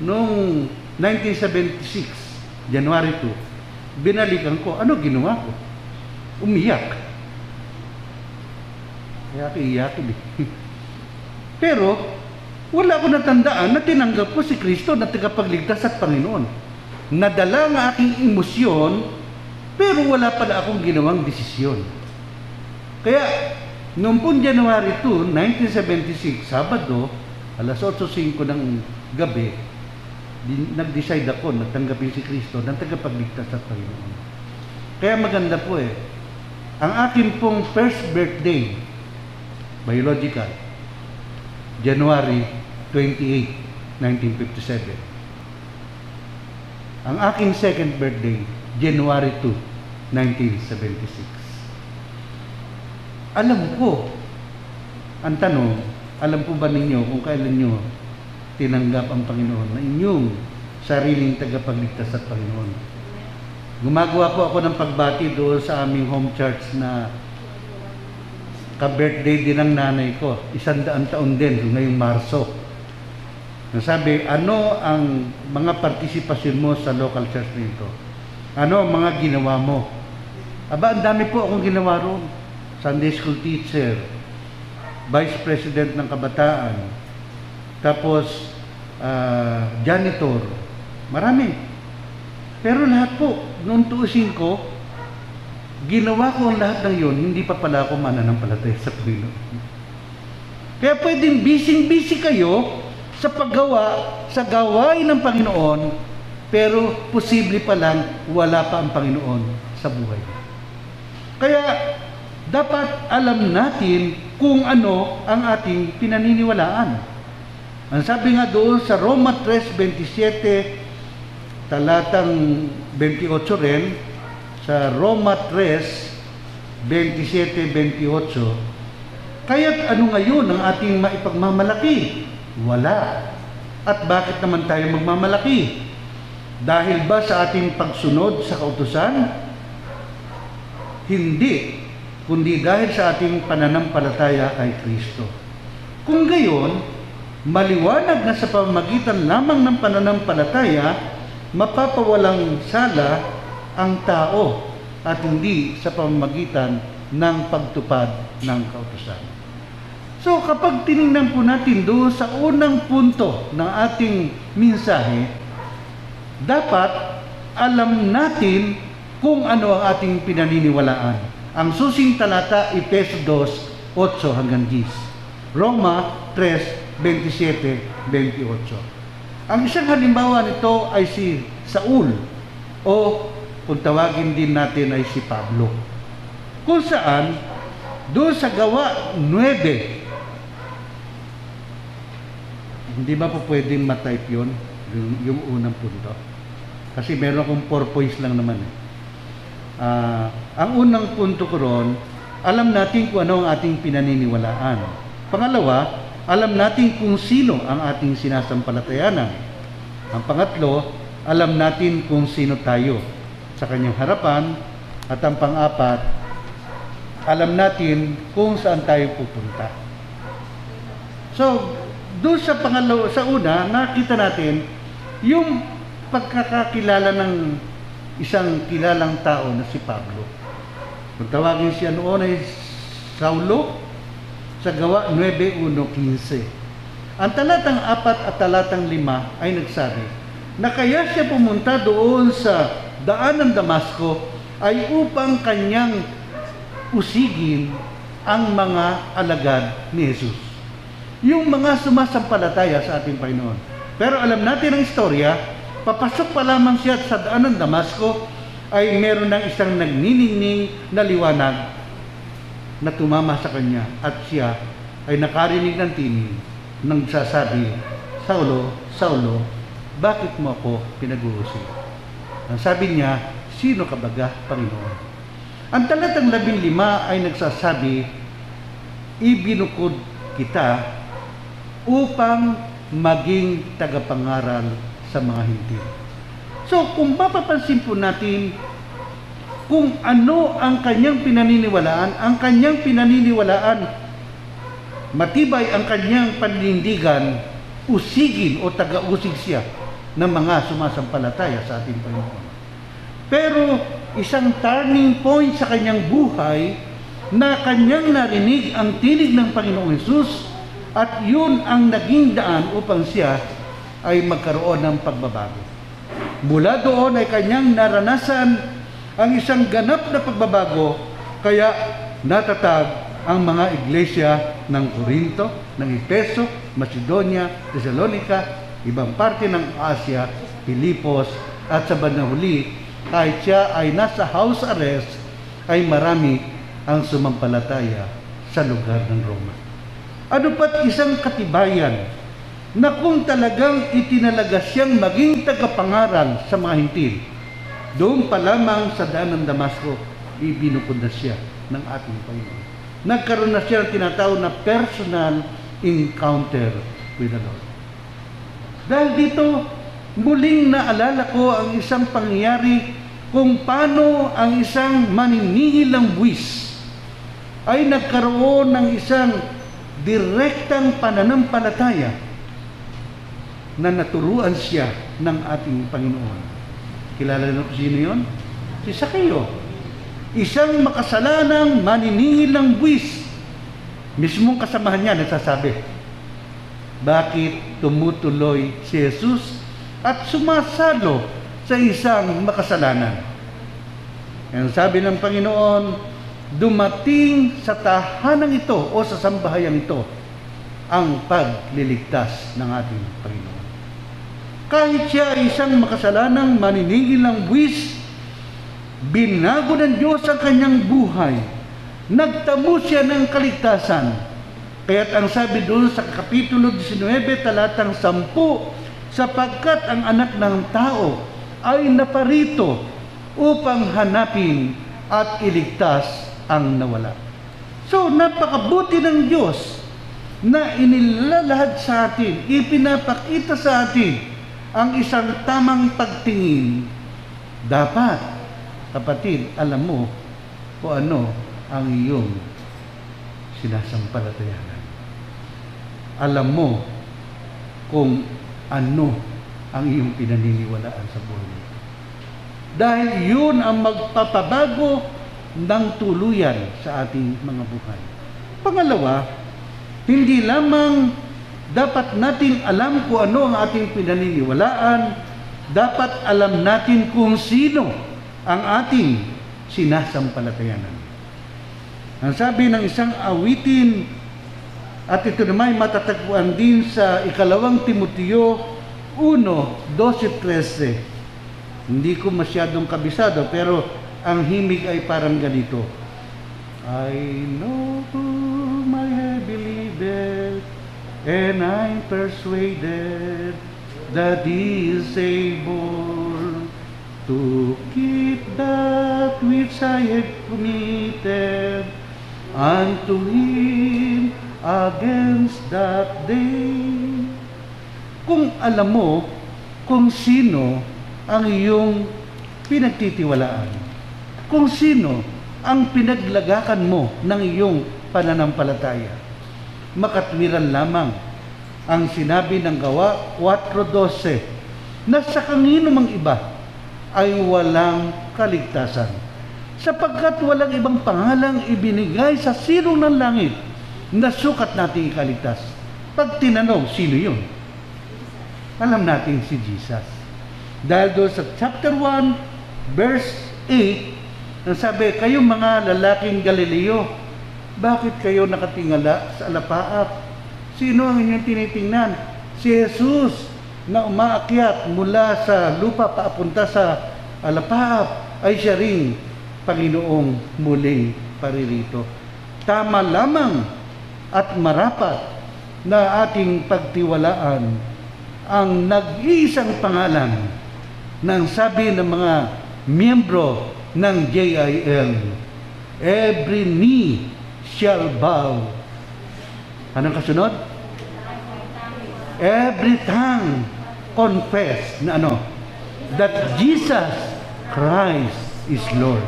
noong 1976, January 2, binalikan ko, ano ginawa ko? Umiyak. Kaya iyakin eh. Pero, wala ko natandaan na tinanggap ko si Kristo na tagapagligtas at Panginoon. Nadala ang aking emosyon, pero wala pala akong ginawang desisyon. Kaya, noong pong January 2, 1976, Sabado, alas 8:05 ng gabi, nag-decide ako na tanggapin si Kristo ng tagapagligtas at Panginoon. Kaya maganda po ang akin pong first birthday, biological, January 28, 1957. Ang aking second birthday, January 2, 1976. Alam ko, ang tanong, alam po ba ninyo kung kailan nyo tinanggap ang Panginoon na inyong sariling tagapagligtas at Panginoon? Gumagawa po ako ng pagbati doon sa aming home church na ka-birthday din ng nanay ko. 100 taon din ngayong Marso. Nasabi, ano ang mga partisipasyon mo sa local church nito? Ano ang mga ginawa mo? Aba, ang dami po akong ginawa roon. Sunday school teacher, vice president ng kabataan, tapos janitor, marami. Pero lahat po, noong tuusin ko, ginawa ko ang lahat ng yun, hindi pa pala ako mananampalataya sa Panginoon. Kaya pwedeng busy kayo sa paggawa, sa gawain ng Panginoon, pero posible pa lang wala pa ang Panginoon sa buhay. Kaya dapat alam natin kung ano ang ating pinaniniwalaan. Ang sabi nga doon sa Roma 3:27, talatang 28 rin, sa Roma 3:27-28, kaya't ano ngayon ang ating maipagmamalaki? Wala. At bakit naman tayo magmamalaki? Dahil ba sa ating pagsunod sa kautusan? Hindi, kundi dahil sa ating pananampalataya kay Kristo. Kung gayon, maliwanag na sa pamamagitan lamang ng pananampalataya, mapapawalang sala ang tao at hindi sa pamamagitan ng pagtupad ng kautusan. So kapag tinignan po natin doon sa unang punto ng ating mensahe, dapat alam natin kung ano ang ating pinaniniwalaan. Ang susing talata, Efeso 2:8-10, Roma 3:27-28. Ang isang halimbawa nito ay si Saul, o kung tawagin din natin ay si Pablo, kung saan doon sa Gawa 9, hindi ba po pwedeng matype yun, yung unang punto? Kasi meron akong 4 points lang naman. Ang unang punto ko ron, alam natin kung ano ang ating pinaniniwalaan. Pangalawa, alam natin kung sino ang ating sinasampalatayanan. Ang pangatlo, alam natin kung sino tayo sa kanyang harapan. At ang pang-apat, alam natin kung saan tayo pupunta. So, doon sa pangalawa, sa una, nakita natin yung pagkakakilala ng isang kilalang tao na si Pablo. Kung tawagin siya noon ay Saulo, sa Gawa 9:1-15. Ang talatang 4 at talatang 5 ay nagsabi na kaya siya pumunta doon sa daan ng Damasco ay upang kanyang usigin ang mga alagad ni Jesus. Yung mga sumasampalataya sa ating Panginoon. Pero alam natin ang istorya, papasok pa lamang siya sa daan ng Damasco ay meron ng isang nagniningning na liwanag na tumama sa kanya at siya ay nakarinig ng tinig nang sasabi, Saulo, Saulo, bakit mo ako pinag-uusig? Ang sabi niya, sino ka baga, Panginoon? Ang talatang 15 ay nagsasabi, ibinukod kita upang maging tagapangaral sa mga Hintil. So, kung mapapansin po natin kung ano ang kanyang pinaniniwalaan, matibay ang kanyang paninindigan, usigin o taga-usig siya ng mga sumasampalataya sa ating Panginoon. Pero isang turning point sa kanyang buhay na kanyang narinig ang tinig ng Panginoong Hesus at yun ang naging daan upang siya ay magkaroon ng pagbabago. Mula doon ay kanyang naranasan ang isang ganap na pagbabago, kaya natatag ang mga iglesia ng Corinto, ng Efeso, Macedonia, Thessalonica, ibang parte ng Asia, Pilipos, at sa bandang huli, kahit siya ay nasa house arrest, ay marami ang sumampalataya sa lugar ng Roma. Ano pat isang katibayan na kung talagang itinalaga siyang maging tagapangaral sa mga hintil, doon pa lamang sa daan ng Damasco, ibinukod na siya ng ating Panginoon. Nagkaroon na siya ng tinatawag na personal encounter with the Lord. Dahil dito, muling naalala ko ang isang pangyayari kung paano ang isang maninigilang buwis ay nagkaroon ng isang direktang pananampalataya na naturuan siya ng ating Panginoon. Kilala niyo kung sino yun? Si Sakeo. Isang makasalanang maninigilang buwis. Mismong kasamahan niya nagsasabi, bakit tumutuloy si Jesus at sumasalo sa isang makasalanan? Ang sabi ng Panginoon, dumating sa tahanang ito o sa sambahayang ito ang pagliligtas ng ating Panginoon. Kahit siya ay isang makasalanang maninigilang buwis, binago ng Diyos ang kanyang buhay. Nagtamo siya ng kaligtasan. Kaya't ang sabi doon sa Kapitulo 19, talatang 10, sapagkat ang anak ng tao ay naparito upang hanapin at iligtas ang nawala. So, napakabuti ng Diyos na inilalahad sa atin, ipinapakita sa atin ang isang tamang pagtingin. Dapat, kapatid, alam mo kung ano ang iyong sinasampalatayanan. Alam mo kung ano ang iyong pinaniniwalaan sa buhay mo. Dahil yun ang magpapabago ng tuluyan sa ating mga buhay. Pangalawa, hindi lamang dapat natin alam kung ano ang ating pinaniniwalaan, dapat alam natin kung sino ang ating sinasampalatayanan. Ang sabi ng isang awitin, at ito naman matatagpuan din sa 2 Timoteo 1:12-13. Hindi ko masyadong kabisado, pero ang himig ay parang ganito. I know whom I have believed, and I'm persuaded that He is able to keep that which I have committed unto Him against that day. Kung alam mo kung sino ang iyong pinagtitiwalaan, kung sino ang pinaglagakan mo ng iyong pananampalataya, makatwiran lamang ang sinabi ng Gawa 4:12 na sa kanino mang iba ay walang kaligtasan, sapagkat walang ibang pangalang ibinigay sa silong ng langit na sukat nating ikaligtas. Pag tinanong, sino yun? Alam natin si Jesus. Dahil doon sa chapter 1, verse 8, nasabi, kayong mga lalaking Galileo, bakit kayo nakatingala sa alapaap? Sino ang inyong tinitingnan? Si Jesus na umaakyat mula sa lupa papunta sa alapaap ay siya ring Panginoong muling paririto. Tama lamang at marapat na ating pagtiwalaan ang nag-iisang pangalan ng sabi ng mga miyembro ng JIL. Every knee shall bow. Anong kasunod? Every tongue confess na ano? That Jesus Christ is Lord.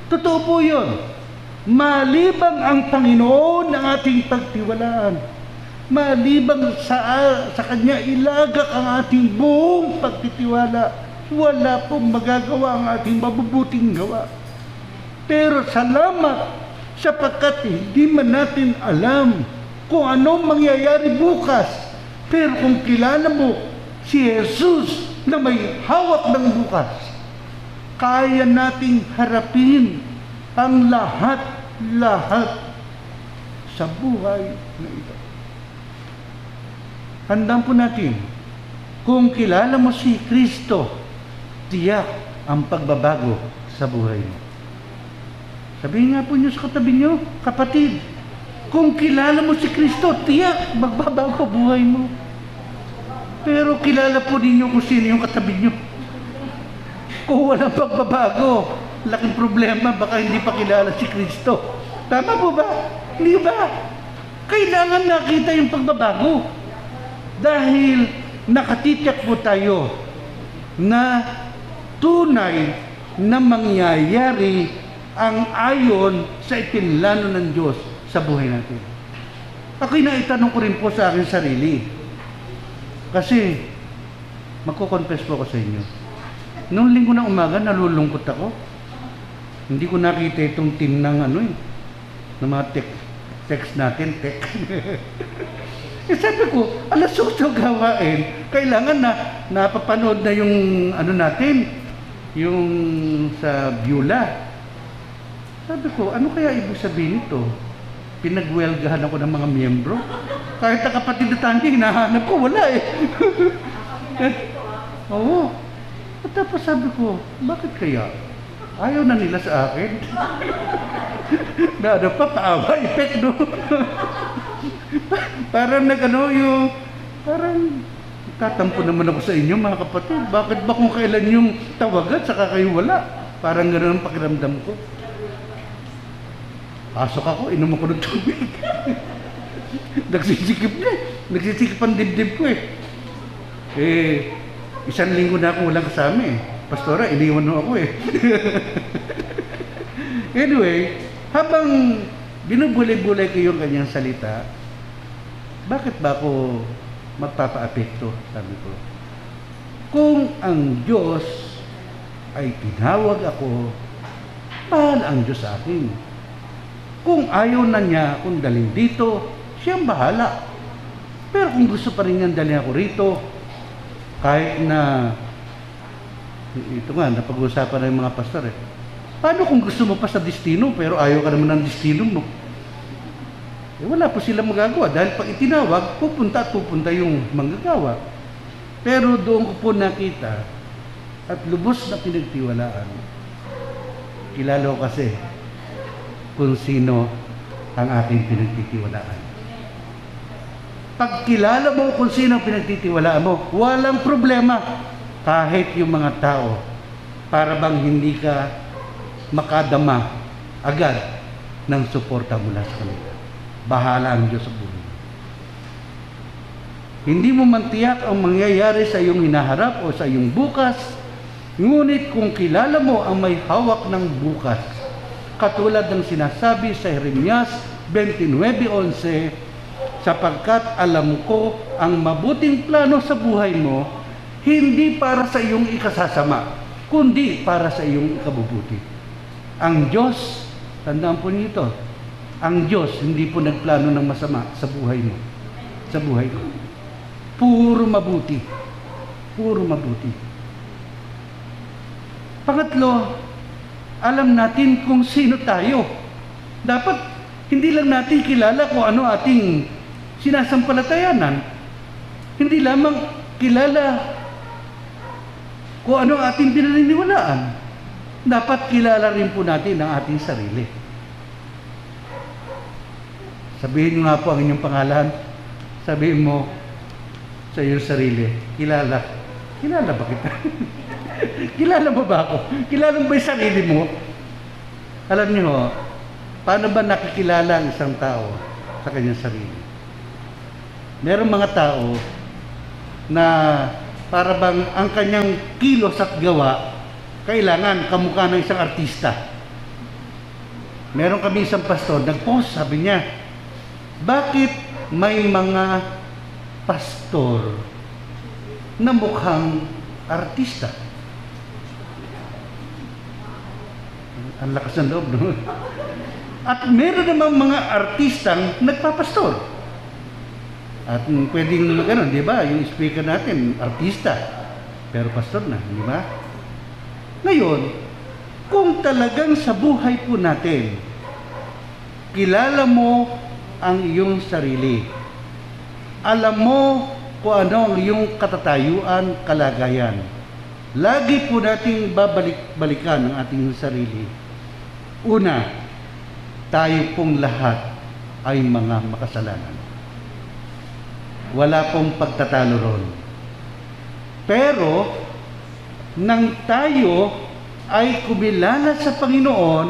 Totoo po yun. Malibang ang Panginoon ng ating pagtiwalaan, malibang sa Kanya ilagak ang ating buong pagtitiwala, wala pong magagawa ang ating mabubuting gawa. Pero salamat sapagkat hindi man natin alam kung anong mangyayari bukas. Pero kung kilala mo si Jesus na may hawak ng bukas, kaya nating harapin ang lahat sa buhay na ito. Handaan po natin Kung kilala mo si Kristo, tiyak ang pagbabago sa buhay mo. Sabihin nga po niyo sa katabi niyo, kapatid, kung kilala mo si Kristo, tiyak magbabago buhay mo. Pero kilala po ninyo kung sino yung katabi niyo. Kung walang pagbabago, laking problema, baka hindi pa kilala si Kristo. Tama po ba? Hindi ba? Kailangan nakita yung pagbabago. Dahil nakatitiyak po tayo na tunay na mangyayari ang ayon sa ipinlano ng Diyos sa buhay natin. Ako'y naitanong ko rin po sa aking sarili. Kasi, magkukonfess po ako sa inyo. Noong linggo ng umaga, nalulungkot ako. Hindi ko nakita itong team ng ng mga text natin, sabi ko, alas 8 gawain, kailangan na napapanood na yung natin, yung sa Beulah. Sabi ko, ano kaya ibig sabihin ito? Pinagwelgahan ako ng mga miyembro. Kahit ang kapatid na Tanji, hinahanap ko, wala eh. Oo. At tapos sabi ko, bakit kaya? Ayaw na nila sa akin. Na pa, paawa, effect, no? Parang parang tatampo naman ako sa inyo, mga kapatid. Bakit ba kung kailan yung tawagan, saka kayo wala? Parang gano'n ang pakiramdam ko. Pasok ako, inom ako ng tubig. Nagsisikip na eh. Nagsisikip ang dibdib ko eh. Isang linggo na akong walang kasama eh. Pastora, iniwan mo ako eh. Anyway, habang binubulay-bulay ko yung kanyang salita, bakit ba ako magpapa-apekto? Sabi ko, kung ang Diyos ay tinawag ako, mahal ang Diyos sa akin. Kung ayaw na niya akong dalhin dito, siyang bahala. Pero kung gusto pa rin niyang dalhin ako rito, kahit na, ito nga, napag-uusapan ng mga pastor eh, paano kung gusto mo pa sa destino, pero ayaw ka naman ng destino mo? Wala po sila magagawa dahil pag itinawag, pupunta at pupunta yung manggagawa. Pero doon ko po nakita at lubos na pinagtiwalaan. Kilala ko kasi kung sino ang aking pinagtitiwalaan. Pag kilala mo kung sino ang pinagtitiwalaan mo, walang problema kahit yung mga tao para bang hindi ka makadama agad ng suporta mula sa kanila. Bahala ang Diyos sa buhay. Hindi mo mantiyak ang mangyayari sa iyong hinaharap o sa iyong bukas, ngunit kung kilala mo ang may hawak ng bukas, katulad ng sinasabi sa Jeremias 29:11, sapagkat alam ko ang mabuting plano sa buhay mo, hindi para sa iyong ikasasama, kundi para sa iyong ikabubuti. Ang Diyos, tandaan po nito, ang Diyos hindi po nagplano ng masama sa buhay mo, sa buhay ko. Puro mabuti. Puro mabuti. Pangatlo, alam natin kung sino tayo. Dapat hindi lang natin kilala kung ano ating sinasampalatayanan. Hindi lamang kilala kung ano ating pinaniniwalaan. Dapat kilala rin po natin ang ating sarili. Sabihin nyo nga po ang inyong pangalan. Sabihin mo sa iyong sarili, kilala. Kilala ba kita? Kilala mo ba ako? Kilala mo ba yung sarili mo? Alam niyo, paano ba nakikilala ang isang tao sa kanyang sarili? Merong mga tao na para bang ang kanyang kilos at gawa kailangan kamukha ng isang artista. Meron kami isang pastor, nag-post, sabi niya, bakit may mga pastor na mukhang artista? Ang lakas ng loob, no? At meron namang mga artistang nagpapastor. At pwedeng gano'n, di ba? Yung speaker natin, artista. Pero pastor na, di ba? Ngayon, kung talagang sa buhay po natin, kilala mo ang iyong sarili. Alam mo kung ano ang iyong katatayuan, kalagayan. Lagi po nating babalik-balikan ang ating sarili. Una, tayo pong lahat ay mga makasalanan. Wala pong pagtatalo ron. Pero, nang tayo ay kumilala sa Panginoon,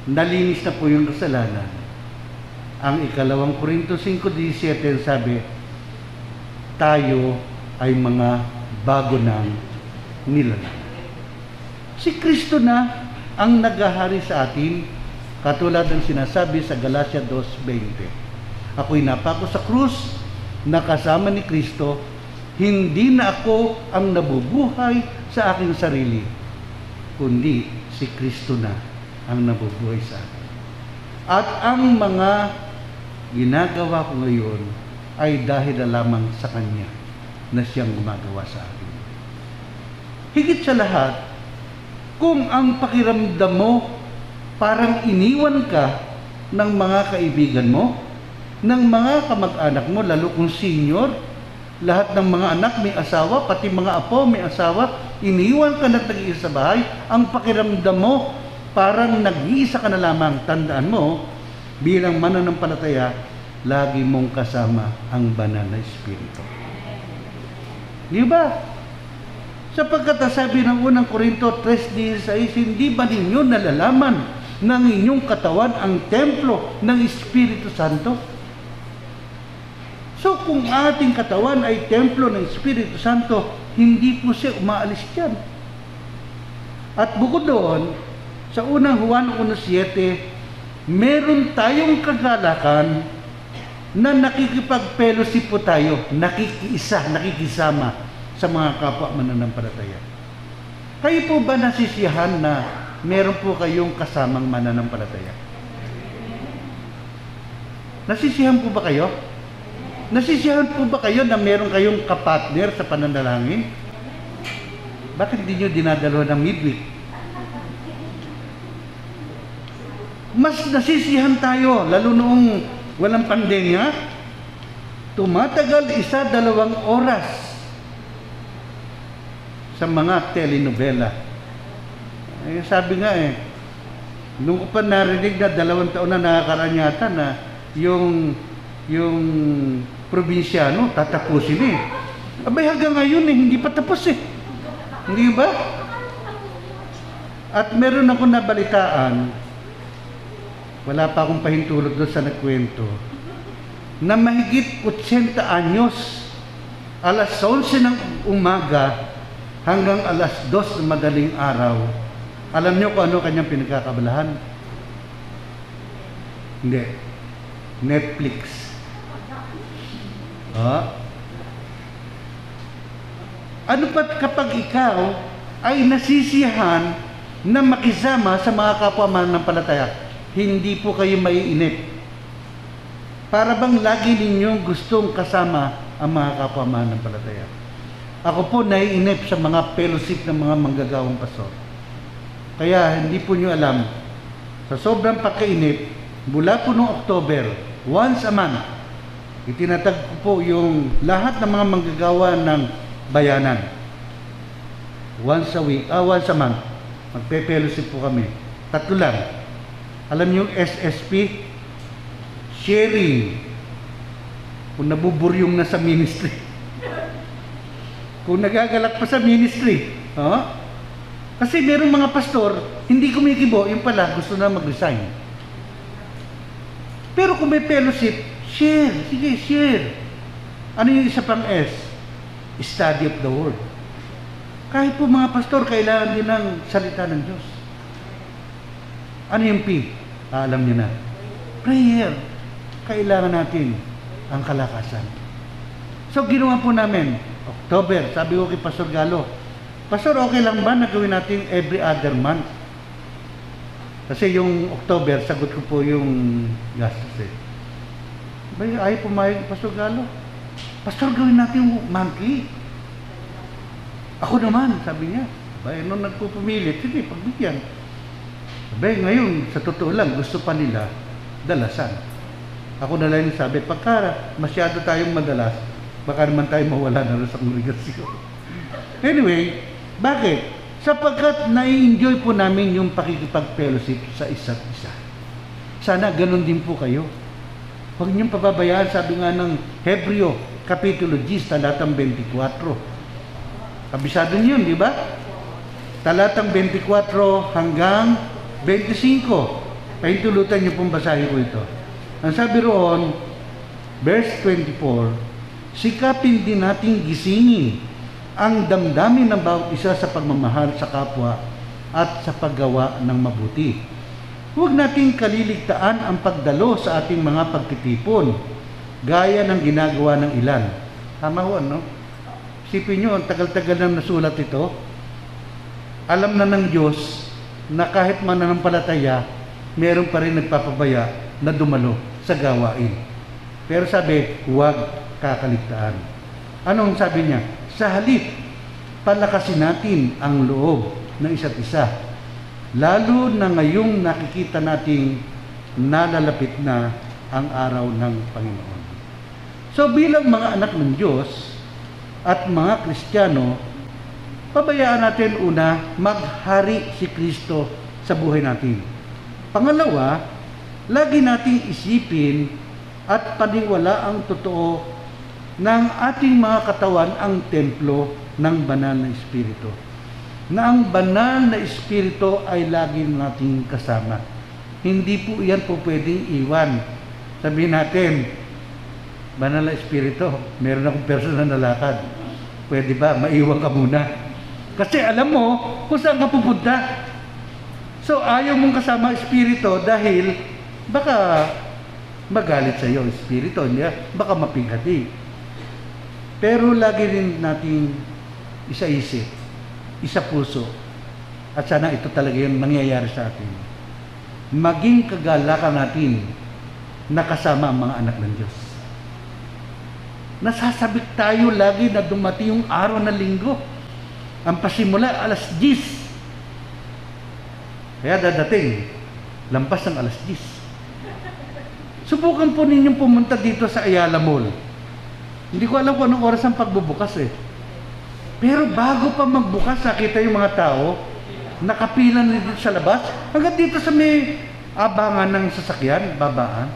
nalinis na po yung kasalanan. Ang 2 Korinto 5:17 sabi, tayo ay mga bago ng nilalang. Si Kristo na ang naghahari sa atin, katulad ng sinasabi sa Galatia 2:20. Ako'y napako sa krus, nakasama ni Kristo, hindi na ako ang nabubuhay sa aking sarili, kundi si Kristo na ang nabubuhay sa akin. At ang mga ginagawa ko ngayon ay dahil na lamang sa Kanya na siyang gumagawa sa akin. Higit sa lahat, kung ang pakiramdam mo parang iniwan ka ng mga kaibigan mo, ng mga kamag-anak mo, lalo kung senior, lahat ng mga anak may asawa, pati mga apo may asawa, iniwan ka na nag-iisa sa bahay, ang pakiramdam mo parang nag-iisa ka na lamang. Tandaan mo, bilang mananampalataya, lagi mong kasama ang banal na Espiritu. Di ba? Sapagkat sabi ng unang Korinto 3:16, hindi ba ninyo nalalaman ng inyong katawan ang templo ng Espiritu Santo? So kung ating katawan ay templo ng Espiritu Santo, hindi po siya umaalis dyan. At bukod doon, sa unang Juan 1:7, meron tayong kagalakan na nakikipag-fellowship po tayo, nakikisama sa mga kapwa mananampalataya. Kayo po ba nasisiyahan na meron po kayong kasamang mananampalataya? Nasisiyahan po ba kayo? Nasisiyahan po ba kayo na meron kayong kapatner sa pananalangin? Bakit hindi nyo dinadalawa ng midweek? Mas nasisiyahan tayo, lalo noong walang pandemya, tumatagal 1-2 oras sa mga telenovela. Sabi nga nung ko pa narinig na 2 taon na nakakaraan yata na yung probinsyano tatapusin Abay hanggang ngayon hindi pa tapos Hindi ba? At meron ako nabalitaan, wala pa akong pahintulot doon sa nagkwento, na mahigit 80 anyos, alas 11 ng umaga hanggang alas 2 ng madaling araw. Alam niyo kung ano kanyang pinagkakabalahan? Hindi. Netflix. Ano pat kapag ikaw ay nasisiyahan na makisama sa mga kapwa mananampalataya, hindi po kayo maiinip. Para bang lagi ninyong gustong kasama ang mga kapwa mananampalataya. Ako po naiinip sa mga fellowship ng mga manggagawang pastor. Kaya hindi po nyo alam, sa sobrang pagkainip, mula po noong October, once a month, itinatag ko po yung lahat ng mga manggagawa ng bayanan. Once a month, magpe-fellowship po kami. 3 lang. Alam niyo yung SSP? Sharing. Kung nabuburyong na sa ministry. Kung nagagalak pa sa ministry. Kasi merong mga pastor, hindi kumikibo, yung pala gusto na mag-resign. Pero kung may fellowship, share. Sige, share. Ano yung isa pang S? Study of the Word. Kahit po mga pastor, kailangan din ng salita ng Diyos. Ano yung P? Alam niyo na. Prayer. Kailangan natin ang kalakasan. So, ginawa po namin, October, sabi ko kay Pastor Galo, Pastor, okay lang ba na gawin natin every other month? Kasi yung October, sagot ko po yung gastos Ay pumayag, Pastor Galo. Pastor, gawin natin monthly. Ako naman, sabi niya. Abay, nung nagpupumilit, sige, pagbigyan. Abay, ngayon, sa totoo lang, gusto pa nila dalasan. Ako na lang sabi, pagka masyado tayong madalas, Baka naman tayo mawala na rin sa kongregasyon. Anyway, bakit? Sapagkat na-enjoy po namin yung pakikipag-fellowship sa isa't isa. Sana ganun din po kayo. Huwag niyong pababayaan, sabi nga ng Hebreo, Kapitulo 10, talatang 24. Kabisado niyo yun, di ba? Talatang 24 hanggang 25. Pahintulutan niyo pong basahin ko ito. Ang sabi roon, verse 24, sikapin din nating gisingin ang damdamin ng bawat isa sa pagmamahal sa kapwa at sa paggawa ng mabuti. Huwag nating kaliligtaan ang pagdalo sa ating mga pagtitipon, gaya ng ginagawa ng ilan. Tama ho, no? Isipin nyo, ang tagal-tagal nang nasulat ito. Alam na ng Diyos na kahit mananampalataya, meron pa rin nagpapabaya na dumalo sa gawain. Pero sabi, huwag kakaligtaan. Anong sabi niya? Sa halip, palakasin natin ang loob ng isa't isa. Lalo na ngayong nakikita nating nalalapit na ang araw ng Panginoon. So bilang mga anak ng Diyos at mga Kristiyano, pabayaan natin una, maghari si Kristo sa buhay natin. Pangalawa, lagi nating isipin at paniwala ang totoo ng ating mga katawan ang templo ng banal na Espiritu. Na ang banal na Espiritu ay lagi nating kasama. Hindi po yan po pwedeng iwan. Sabihin natin, banal na Espiritu, meron akong personal na lakad. Pwede ba? Maiwan ka muna. Kasi alam mo kung saan ka pupunta. So ayaw mong kasama Espiritu dahil baka magalit sa iyo Espiritu niya, baka mapighati. Pero lagi rin nating isa-isip, isa-puso, at sana ito talaga yung nangyayari sa atin. Maging kagalakan natin na kasama ang mga anak ng Diyos. Nasasabik tayo lagi na dumating yung araw na linggo. Ang pasimula, alas 10. Kaya dadating, lampas ng alas 10. Subukan po ninyong pumunta dito sa Ayala Mall. Hindi ko alam kung anong oras ang pagbubukas eh. Pero bago pa magbukas, nakita yung mga tao, nakapila na dito sa labas, hanggang dito sa may abangan ng sasakyan, babaan.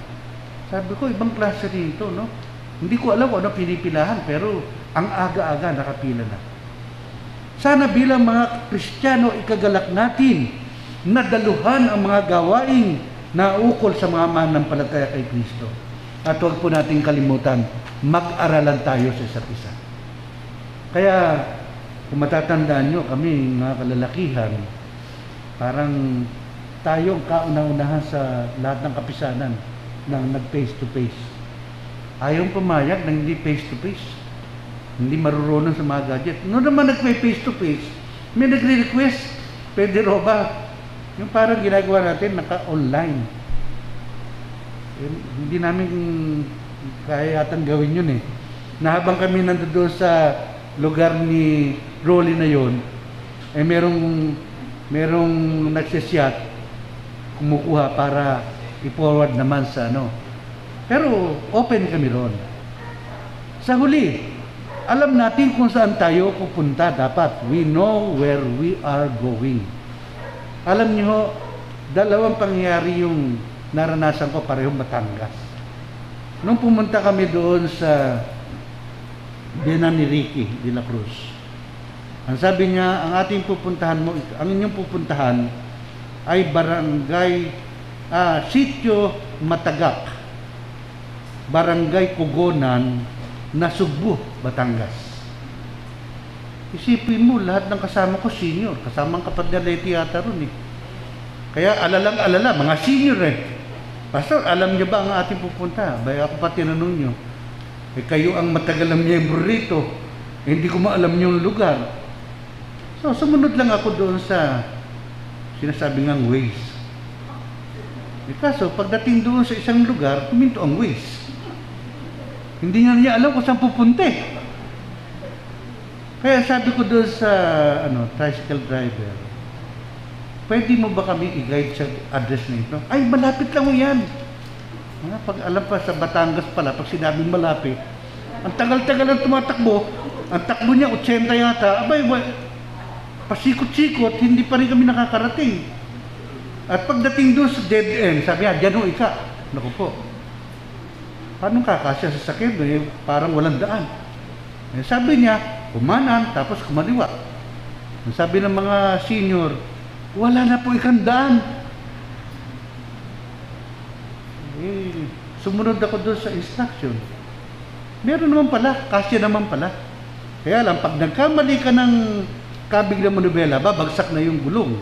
Sabi ko, ibang klase rin ito, no? Hindi ko alam kung ano pinipilahan, pero ang aga-aga nakapila na. Sana bilang mga Kristiyano, ikagalak natin na daluhan ang mga gawain na ukol sa mga mananampalataya kay Kristo. At huwag po nating kalimutan, mag-aralan tayo sa isa't isa. Kaya, kung matatandaan nyo, kami mga kalalakihan, parang tayong kauna-unahan sa lahat ng kapisanan ng nag-face-to-face. Ayaw pumayag ng hindi face-to-face. Hindi marurunong sa mga gadget. Noon naman nag-face-to-face, may nagre-request, pwede ro ba? Yung parang ginagawa natin, naka-online. Hindi namin kaya yatang gawin yun eh. Na habang kami nandoon sa lugar ni Rolly na yun, eh merong nagsisiyat, kumukuha para i-forward naman sa ano. Pero open kami ron. Sa huli, alam natin kung saan tayo pupunta dapat. We know where we are going. Alam niyo, dalawang pangyayari yung naranasan ko parehong Batangas. Nung pumunta kami doon sa Binan ni Ricky de la Cruz, ang sabi niya, ang ating pupuntahan mo, ang inyong pupuntahan ay barangay Sitio Matagak, Barangay Kugonan, Nasugbu, Batangas. Isipin mo, lahat ng kasama ko senior, kasamang kapatid na Leti yata ron eh. Kaya alalang-alala, mga senior eh. Pastor, alam niyo ba ang ating pupunta? Baya ako pa tinanong niyo. Eh kayo ang matagal ng miyembro rito. Eh, hindi ko maalam yung lugar. So, sumunod lang ako doon sa sinasabi ngang Waze. Eh kaso, pagdating doon sa isang lugar, kuminto ang Waze. Hindi niya alam kung saan pupunta eh. Kaya sabi ko doon sa tricycle driver, pwede mo ba kami i-guide sa address na ito? Ay, malapit lang mo yan. Pag alam pa sa Batangas pala, pag sinabing malapit, Ang tagal-tagal ang tumatakbo. Ang takbo niya, 80 yata. Abay, pasikot-sikot, hindi pa rin kami nakakarating. At pagdating doon sa dead end, sabi niya, dyan ho isa. Naku po, paano kakasya sa sakit? Parang walang daan. Sabi niya, kumanan, tapos kumaliwa. Sabi ng mga senior, wala na po ikang daan. Sumunod ako doon sa instruction. Meron naman pala, kasya naman pala. Kaya lang, pag nagkamali ka ng kabig na manubela, babagsak na yung gulong.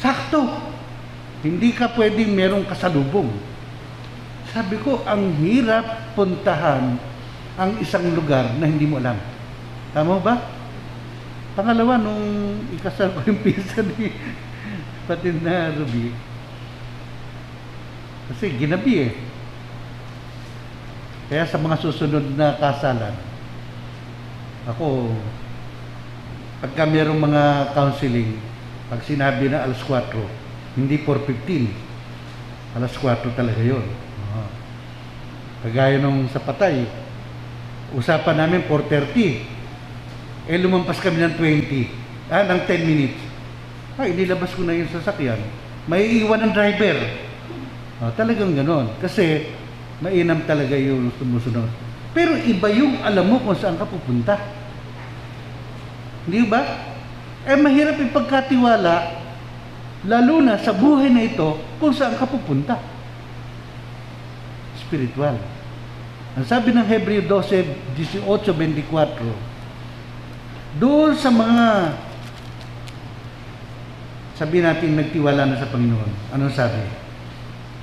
Sakto. Hindi ka pwedeng merong kasalubong. Sabi ko, ang hirap puntahan ang isang lugar na hindi mo alam. Tama ba? Pangalawa, nung ikasal ko yung pisa ni pati na Ruby, kasi ginabi eh. Kaya sa mga susunod na kasalan, ako, pagka merong mga counseling, pag sinabi na alas 4, hindi 4:15, alas 4 talaga yun. Kagaya nung sa patay, usapan namin 4:30, lumampas kami ng 10 minutes. Inilabas ko na yung sasakyan. May iwan ng driver. Talagang ganon. Kasi mainam talaga yung sumusunod. Pero iba yung alam mo kung saan ka pupunta. Hindi ba? Mahirap ipagkatiwala, lalo na sa buhay na ito, kung saan ka pupunta. Spiritual. Ang sabi ng Hebreo 12:18-24, doon sa mga sabi natin nagtiwala na sa Panginoon, anong sabi?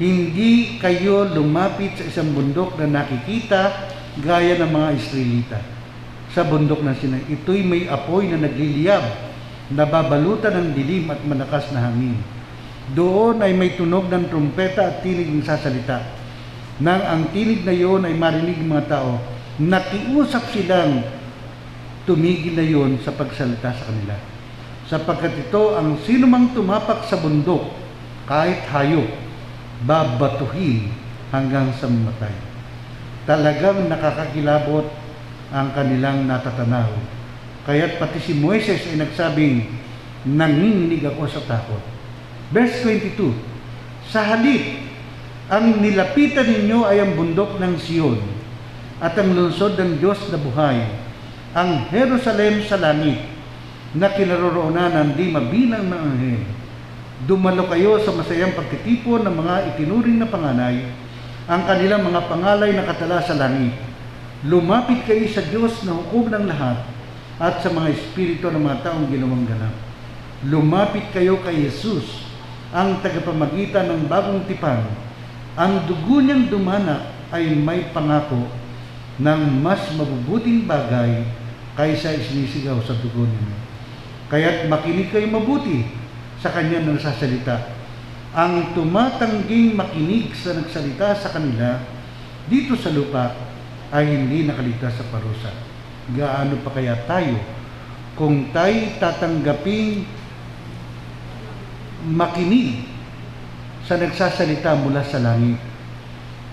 Hindi kayo lumapit sa isang bundok na nakikita gaya ng mga Israelita. Sa bundok na Sinai, ito'y may apoy na nagliliyab, nababalutan ng dilim at malakas na hangin. Doon ay may tunog ng trumpeta at tinig ng sasalita. Nang ang tinig na iyon ay marinig ng mga tao, nakiusap silang tumigil na iyon sa pagsalita sa kanila. Sapagkat ito ang sinumang tumapak sa bundok, kahit hayop, babatuhin hanggang sa mamatay. Talagang nakakakilabot ang kanilang natatanaw. Kaya't pati si Moises ay nagsabing, nanginginig ako sa takot. Verse 22, sa halip, ang nilapitan ninyo ay ang bundok ng Sion at ang lungsod ng Diyos na buhay, ang Jerusalem sa langit, na kinaroroonan ng di mabilang na anghel. Dumalo kayo sa masayang pagtitipon ng mga itinuring na panganay, ang kanilang mga pangalay na katala sa langit. Lumapit kayo sa Diyos na hukom ng lahat at sa mga espiritu ng mga taong ginawang ganap. Lumapit kayo kay Jesus, ang tagapamagitan ng bagong tipan. Ang dugo niyang dumana ay may pangako ng mas mabubuting bagay kaysa isinisigaw sa dugo niya. Kaya't makinig kayo mabuti sa kanya na nagsasalita. Ang tumatangging makinig sa nagsalita sa kanila dito sa lupa ay hindi nakaligtas sa parusa. Gaano pa kaya tayo kung tayo tatanggaping makinig sa nagsasalita mula sa langit?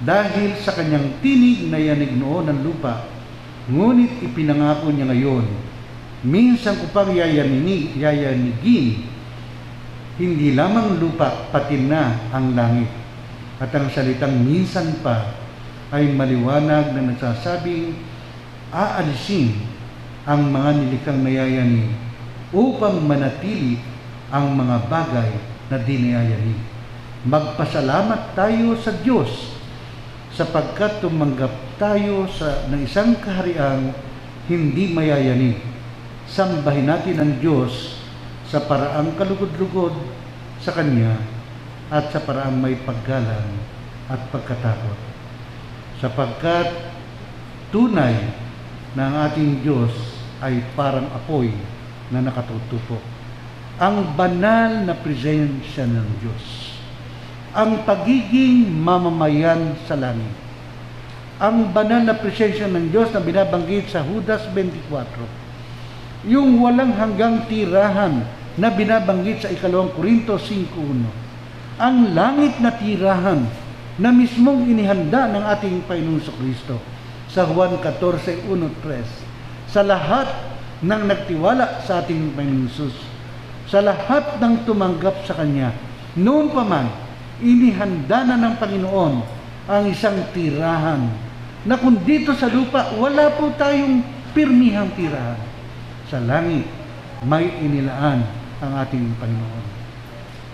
Dahil sa kanyang tinig na yanig noon ng lupa, ngunit ipinangako niya ngayon, minsan ko pang yayanigin, hindi lamang lupa, pati na ang langit. At ang salitang minsan pa ay maliwanag na nagsasabing, aalisin ang mga nilikhang nayayanig upang manatili ang mga bagay na di nayayanig. Magpasalamat tayo sa Diyos sapagkat tumanggap tayo ng isang kahariang hindi mayayanig. Sambahin natin ang Diyos sa paraang kalugod-lugod sa Kanya at sa paraang may paggalang at pagkatakot. Sapagkat tunay na ang ating Diyos ay parang apoy na nakatutupo. Ang banal na presensya ng Diyos. Ang pagiging mamamayan sa langit. Ang banal na presensya ng Diyos na binabanggit sa Judas 24. Yung walang hanggang tirahan na binabanggit sa 2 Korinto 5:1. Ang langit na tirahan na mismong inihanda ng ating Panginoong Kristo. sa Juan 14:1-3. Sa lahat ng nagtiwala sa ating Panginoon Jesus, sa lahat ng tumanggap sa Kanya, noon pa man, inihanda na ng Panginoon ang isang tirahan na kung dito sa lupa, wala po tayong pirmihang tirahan. Sa langit, may inilaan ang ating Panginoon.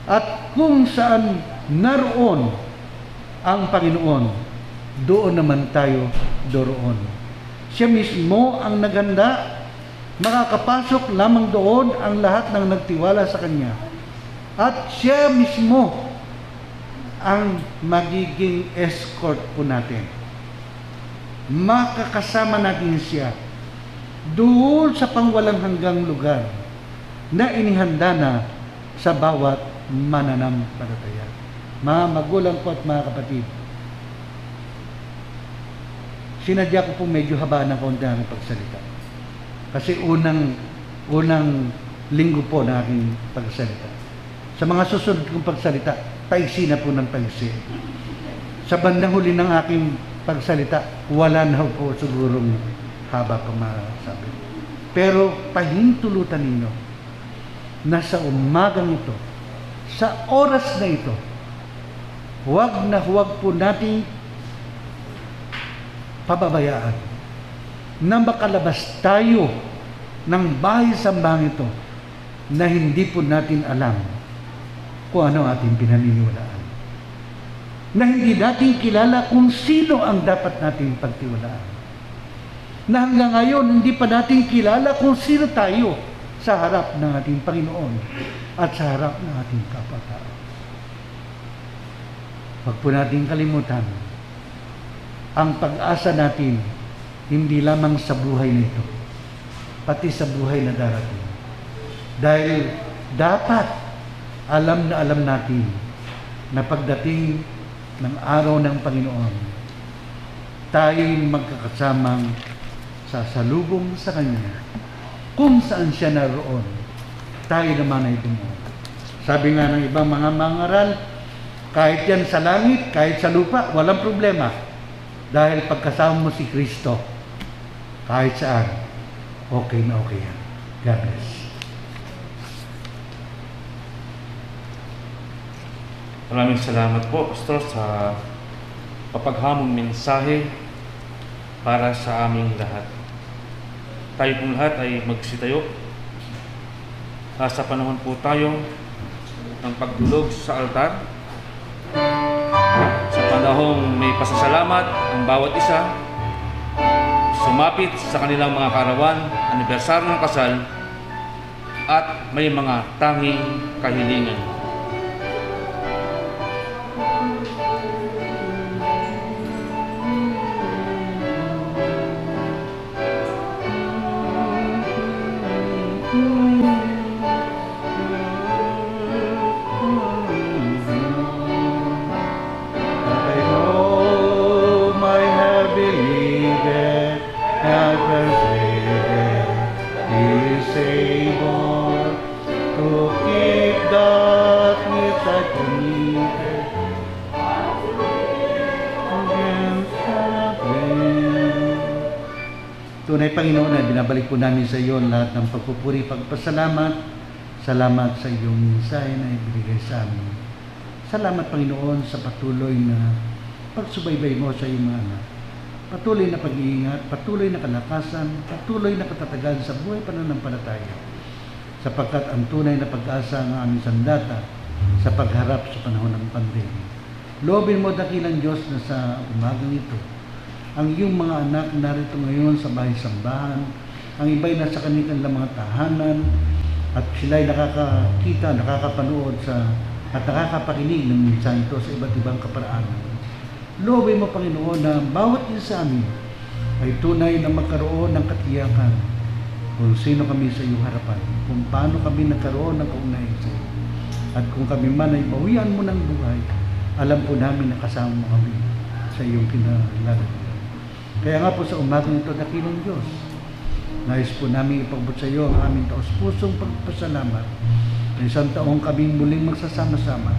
At kung saan naroon ang Panginoon, doon naman tayo doroon. Siya mismo ang naghanda, makakapasok lamang doon ang lahat ng nagtiwala sa Kanya. At siya mismo ang magiging escort po natin. Makakasama natin siya doon sa pangwalang hanggang lugar na inihanda na sa bawat mananampalataya. Mga magulang ko at mga kapatid, sinadya ko po medyo haba ng kaunti ang pagsalita. Kasi unang linggo po na aking pagsalita. Sa mga susunod kong pagsalita, paiksi na po ng paiksi. Sa bandang huli ng aking pagsalita, wala na po sigurong haba pa masabi. Pero pahintulutan ninyo na sa umagang ito, sa oras na ito, huwag na huwag po nating pababayaan na makalabas tayo ng bahay-sambahang ito na hindi po natin alam kung ano ating pinaniniwalaan. Na hindi natin kilala kung sino ang dapat nating pagtiwalaan. Na hanggang ngayon, hindi pa natin kilala kung sino tayo sa harap ng ating Panginoon at sa harap ng ating kapwa-tao. Huwag po natin kalimutan, ang pag-asa natin hindi lamang sa buhay nito, pati sa buhay na darating. Dahil dapat alam na alam natin na pagdating ng araw ng Panginoon, tayo'y magkakasamang sasalubong sa Kanya. Kung saan siya naroon, tayo naman ay dumoon. Sabi nga ng ibang mga mangaral, kahit yan sa langit, kahit sa lupa, walang problema. Dahil pagkasama mo si Kristo, kahit saan, okay na okay yan. God bless. Maraming salamat po, Pastor, sa papaghamong mensahe para sa aming lahat. Tayo pong lahat ay magsitayo. Sa panahon po tayo ng pagdulog sa altar. Sa panahong may pasasalamat ang bawat isa, sumapit sa kanilang mga karawan, anibersaryo ng kasal, at may mga tanging kahilingan. Tunay Panginoon, ay binabalik po namin sa iyo lahat ng pagpupuri, pagpasalamat. Salamat sa iyong mensahe na ibigay sa amin. Salamat Panginoon sa patuloy na pagsubaybay mo sa iyong mga anak. Patuloy na pag-iingat, patuloy na kalakasan, patuloy na katatagan sa buhay pananampalataya. Sapagkat ang tunay na pag-asa ng aming sandata sa pagharap sa panahon ng pandemya. Loobin mo dakilang Diyos na sa umagang ito, ang iyong mga anak narito ngayon sa bahay-sambahan, ang iba'y nasa kanilang mga tahanan, at sila'y nakakakita, nakakapanood at nakakapakinig ng mensahe ito sa iba't ibang kaparaanan. Loobin mo, Panginoon, na bawat isa sa amin ay tunay na magkaroon ng katiyakan kung sino kami sa iyong harapan, kung paano kami nagkaroon ng kaunayan sa iyo. At kung kami man ay bawian mo ng buhay, alam po namin na kasama mo kami sa iyong kinalalagyan. Kaya nga po sa umagang ito, dakilang Diyos, nais po namin ipagbot sa iyo ang aming taos-pusong pagpasalamat na isang taong kaming muling magsasama-sama,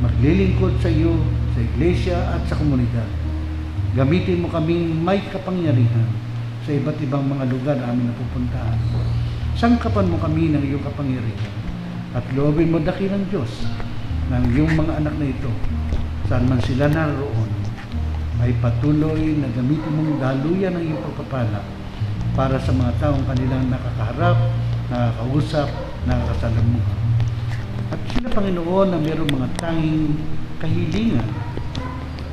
maglilingkod sa iyo, sa iglesia at sa komunidad. Gamitin mo kaming may kapangyarihan sa iba't ibang mga lugar na aming napupuntahan. Sangkapan mo kami ng iyong kapangyarihan at loobin mo dakilang Diyos ng iyong mga anak na ito, saan man sila naroon, ay patuloy na gamitin mong daluyan ng iyong pagpapala para sa mga taong kanilang nakakaharap, nakakausap, nakakasalamuha. At sila, Panginoon, na mayroong mga tanging kahilingan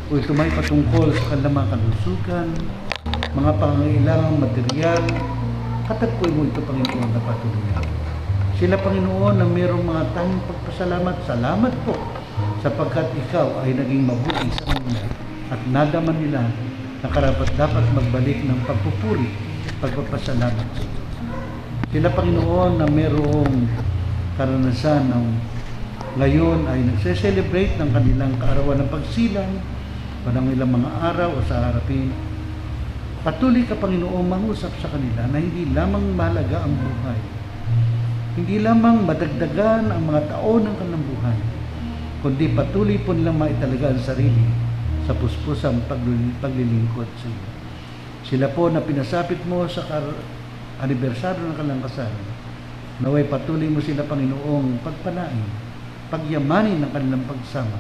o ito may patungkol sa kanilang mga kalusugan, mga pangangailangang material, katagpoy mo ito, Panginoon, na patuloy. Sila, Panginoon, na mayroong mga tanging pagpasalamat, salamat po sapagkat ikaw ay naging mabuti sa kanila at nadaman nila na karapat dapat magbalik ng pagpupuri, pagpapasalamat sa iyo. Sila, Panginoon, na mayroong karanasan ng ngayon ay nagse-celebrate ng kanilang kaarawan ng pagsilang o ng ilang mga araw o sa harapin. Patuloy ka, Panginoon, mangusap sa kanila na hindi lamang mahalaga ang buhay, hindi lamang madagdagan ang mga taon ng kanilang buhay, kundi patuloy po nilang maitalaga ang sarili sa puspusang paglilingkod sa iyo. Sila po na pinasapit mo sa anibersaryo ng kanilang kasal, naway patuloy mo sila, Panginoong, pagpalain, pagyamanin ng kanilang pagsama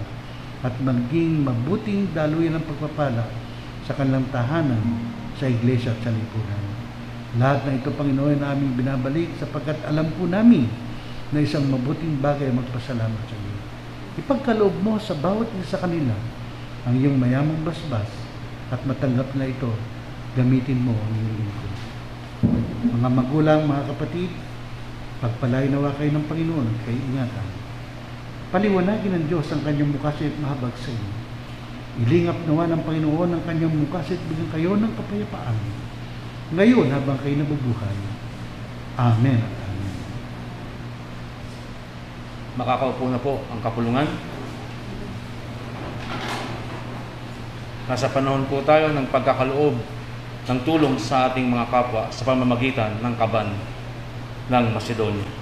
at maging mabuting daluyan ng pagpapala sa kanilang tahanan, sa iglesia at sa lipunan. Lahat na ito, Panginoon, na aming binabalik sapagkat alam po namin na isang mabuting bagay magpasalamat sa iyo. Ipagkaloob mo sa bawat isa sa kanila ang iyong mayamang basbas at matanggap na ito, gamitin mo ang iyong lingkod. Mga magulang, mga kapatid, pagpalain nawa kayo ng Panginoon at kayo ingatan. Paliwanagin ng Diyos ang kanyang bukas at mahabag sa inyo. Ilingap nawa ng Panginoon ang kanyang bukas at bigyan kayo ng kapayapaan ngayon habang kayo nabubuhay. Amen at amen. Makakaupo na po ang kapulungan. Nasa panahon po tayo ng pagkakaloob ng tulong sa ating mga kapwa sa pamamagitan ng kaban ng Macedonia.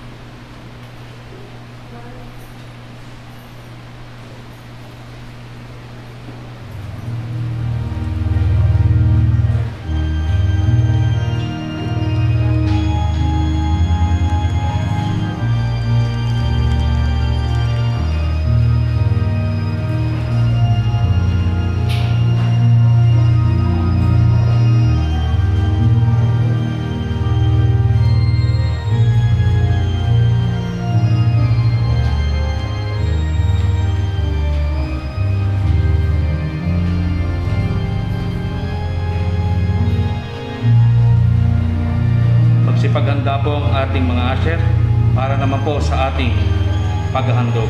Paghanda po ang ating mga usher para naman po sa ating paghahandog.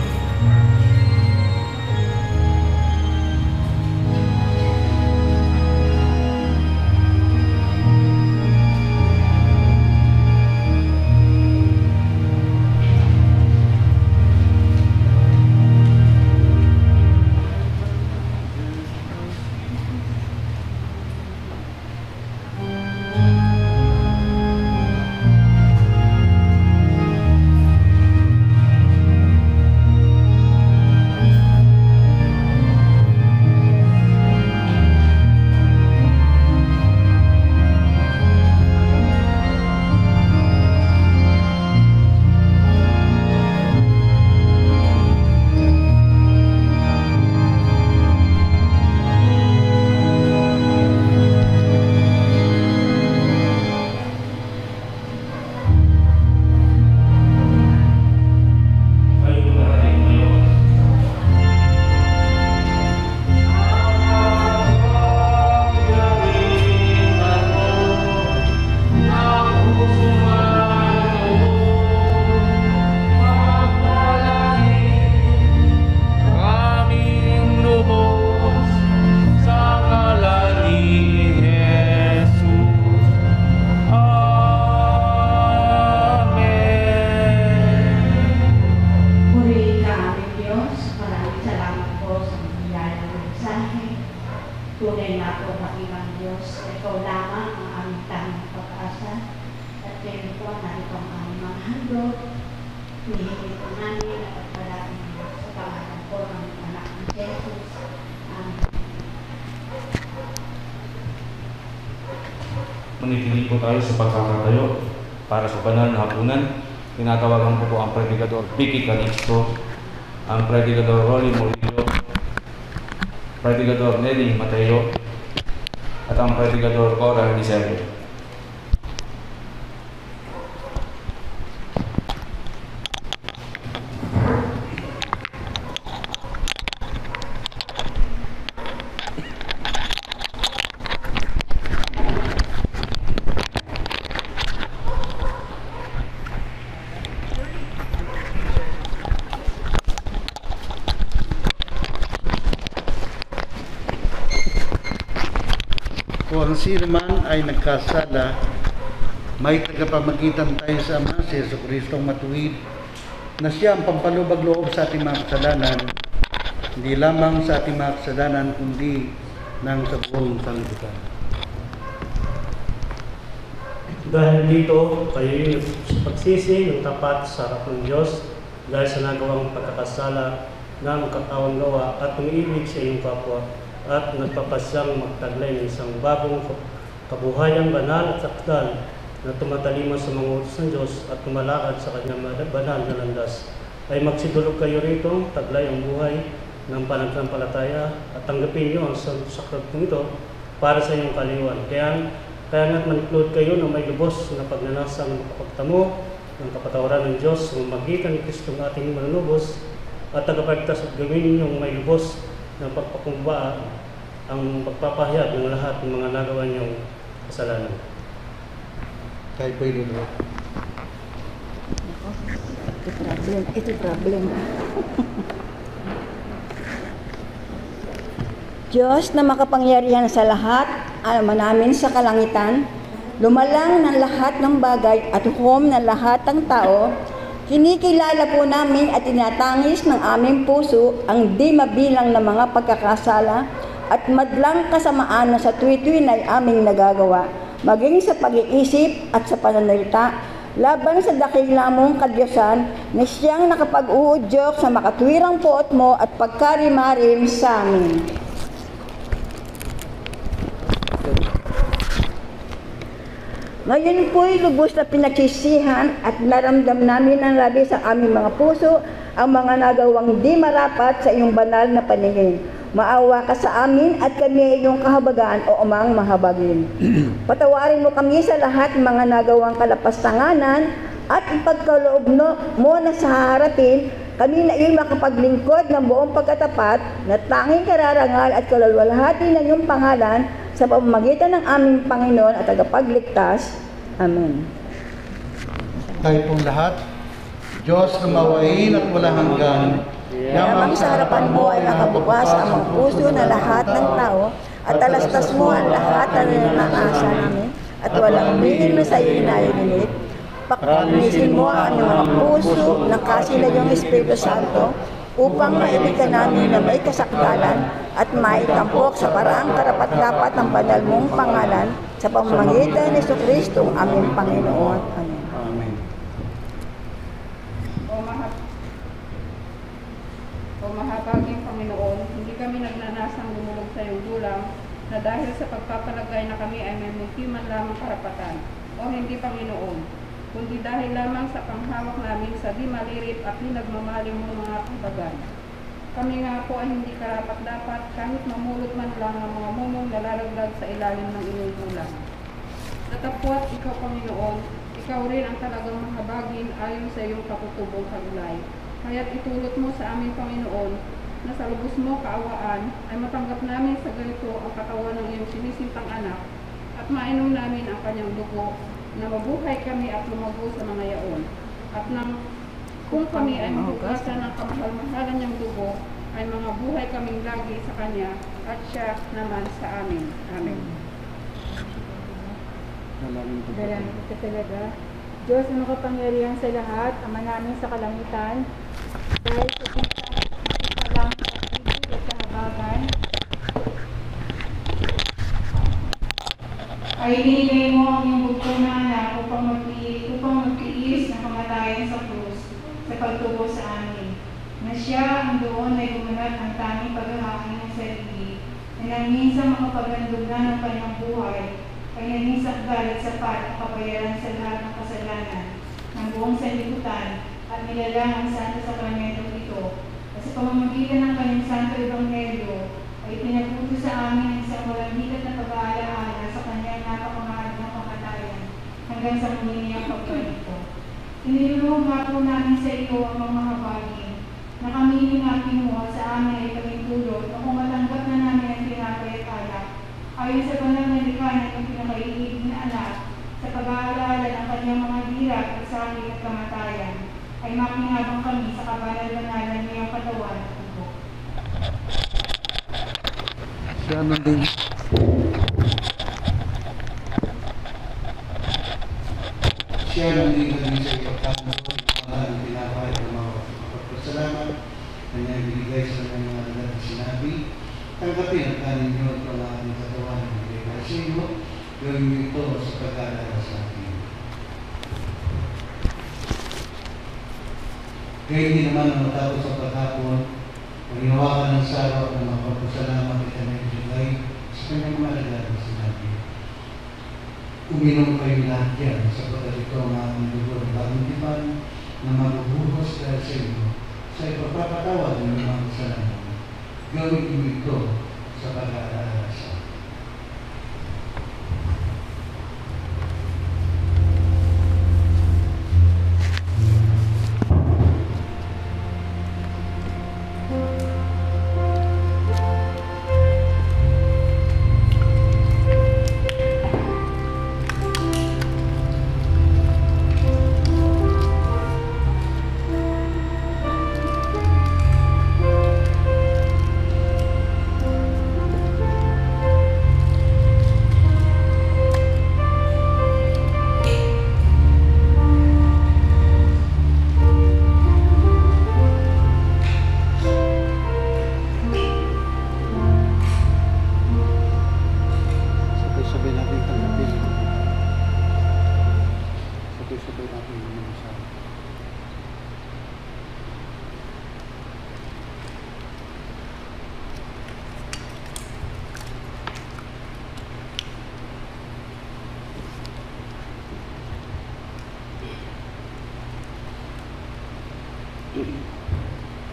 Tunay na po Panginoon Diyos, ikaw lamang ang aming tanging pag-asa at kayo po narito ang aming mga handog. Hinihingi po namin at pagpalain mo sa pangalan po ng anak ng Jesus. Amen. Manitili po tayo sa pagkakatayo para sa banal na hapunan. Tinatawagan ko po ang Predikador Vicky Calixto, ang Predikador Rolly Murillo, Predikador Nelly Mateo, at ang Predikador Cora Rizero. Kung sino man ay nagkasala, may tagapamagitan tayo sa Ama, si Jesucristong matuwid, na siya ang pampalubag loob sa ating mga kasalanan, hindi lamang sa ating mga kasalanan, kundi ng sa buong sanlibutan. Dahil dito, kayo sa pagsisi ng tapat sa harap ng Diyos, dahil sa nagawang pagkakasala na magkatawang gawa at umiibig sa iyong kapwa, at nagpapasyang magtaglay ng isang bagong kabuhayang banal at sakdal na tumatalima sa mga utos ng Diyos at tumalakad sa kanyang banal na landas, ay magsidulog kayo rito, taglay ang buhay ng pananampalataya at tanggapin niyo ang sakramento ito para sa inyong kaliwan. Kaya nga't maniklod kayo na may lubos na pagnanasa ng makapagtamo ng kapatawaran ng Diyos sa magitan ni Kristong ating manunubos at tagapagtas at gawin ninyong may lubos ng pagpakumbaan ang pagpapahayag ng lahat ng mga nagawa niyong kasalanan. Kahit po yun. Ito problem. Diyos na makapangyarihan sa lahat, alam namin sa kalangitan, lumalang ng lahat ng bagay at hukom ng lahat ng tao, kinikilala po namin at tinatangis ng aming puso ang di mabilang na mga pagkakasala at madlang kasamaan na sa tuwi-tuwi na aming nagagawa, maging sa pag-iisip at sa pananalita, laban sa dakila mong kadyosan na siyang nakapag-uudyok sa makatwirang puot mo at pagkarimarim sa amin. Ngayon po'y lubos na pinagsisihan at naramdam namin ng labi sa aming mga puso ang mga nagawang di marapat sa iyong banal na paningin. Maawa ka sa amin at kami ay iyong kahabagan o umang mahabagin. Patawarin mo kami sa lahat ng mga nagawang kalapastanganan at ipagkaloob mo na sa harapin kami na iyong makapaglingkod ng buong pagkatapat na tanging kararangal at kalalwalhati ng iyong pangalan sa pamamagitan ng aming Panginoon at tagapagligtas. Amen. Tayo pong lahat, Diyos na mawain at walang hanggan, Yamang sa harapan mo ay nakabukas ang mga puso na lahat ng tao at talastas mo ang lahat na ninanasa namin at walang bilin na sa iyo inayuninit. Pakalinisin mo ang mga puso ng kasila yung Espiritu Santo upang maibig ka namin na may kasakdalan at maitampok sa paraang karapat-dapat ng banal mong pangalan sa pamamagitan ni Jesucristo aming Panginoon. Amen. Amen. O mahabaging Panginoon, hindi kami nagnanasang lumulog sa iyong dulang na dahil sa pagpapalagay na kami ay may munti man lamang karapatan. O hindi, Panginoon, kundi dahil lamang sa panghawak namin sa di malirip at di nagmamaling mong mga kabagan. Kami nga po ay hindi karapat-dapat kahit mamulot man lang ang mga mumong nalalaglag sa ilalim ng iyong dulang. Datapwat ikaw, Panginoon, ikaw rin ang talagang mahabagin ayon sa iyong katutubong kaglay. Kaya't itulot mo sa aming Panginoon na sa lubos mo kaawaan ay matanggap namin sa ganito ang katawan ng iyong sinisintang anak at mainom namin ang kanyang dugo na mabuhay kami at lumago sa mga yaon. At nang kung kami ay mahugasan ng kamahal-mahalan niyang dugo, ay mga buhay kaming lagi sa Kanya at Siya naman sa amin. Amen. Dalangin ko talaga. Diyos na makapangyarihan sa lahat, Ama namin sa kalangitan, dahil sa lang pag-ibig at kahabagan, ay hinigay mo ang iyong bugtong na anak upang magtiis ng kamatayan sa krus sa pagtubo sa amin. Na siya ang doon ay gumanap ng tanging paghahaki ng sarili, na nang minsan makapagandog na ng kanyang buhay ay naging sakdal at sapat ang kabayaran sa lahat ng kasalanan ng buong sanlibutan at nilalang ang santo sakramento ito. At sa pamamagitan ng kanyang santo ebanghelyo ay pinabuto sa amin ang isang walang higat na pag-aalaala sa kanyang napakamahal na kamatayan hanggang sa muli niyang pagkalito. Iniluluhog nga po namin sa iyo ang mga mahabagin na kami yung nakinuha sa amin ay pagintulot na kung matanggap na namin ang tinapay at alak ayon sa banal na likhanan ng pinakaiibig na anak sa pag-aalala ng kanyang mga hirap at sakit at kamatayan ay makinabang kami sa kabanal-banalan niyang katawan at tubo. Siya ano din. Siya nanding kami sa ipagkakalo ang pinapahal ng mga pagpasalamat kanyang binigay sa kanyang mga lahat sinabi. Tanggapin ang kanin niyo at ang aming katawan ng binigay sa inyo. Gawin niyo ito sa pag-aalala sa akin. Kaya hindi naman ang matapos sa paghapon, ang hinawakan ng saraw ng mga pagpasalamat at kanyang binigay sa kanyang mga lahat sinabi. Uminom kayo lahat yan sapagkat ito ang aming dugo ng bagong tipan na mabubuhos dahil sa inyo sa ipagpapatawad ng mga kasalanan. Gawin niyo ito sa pag-aalala sa akin.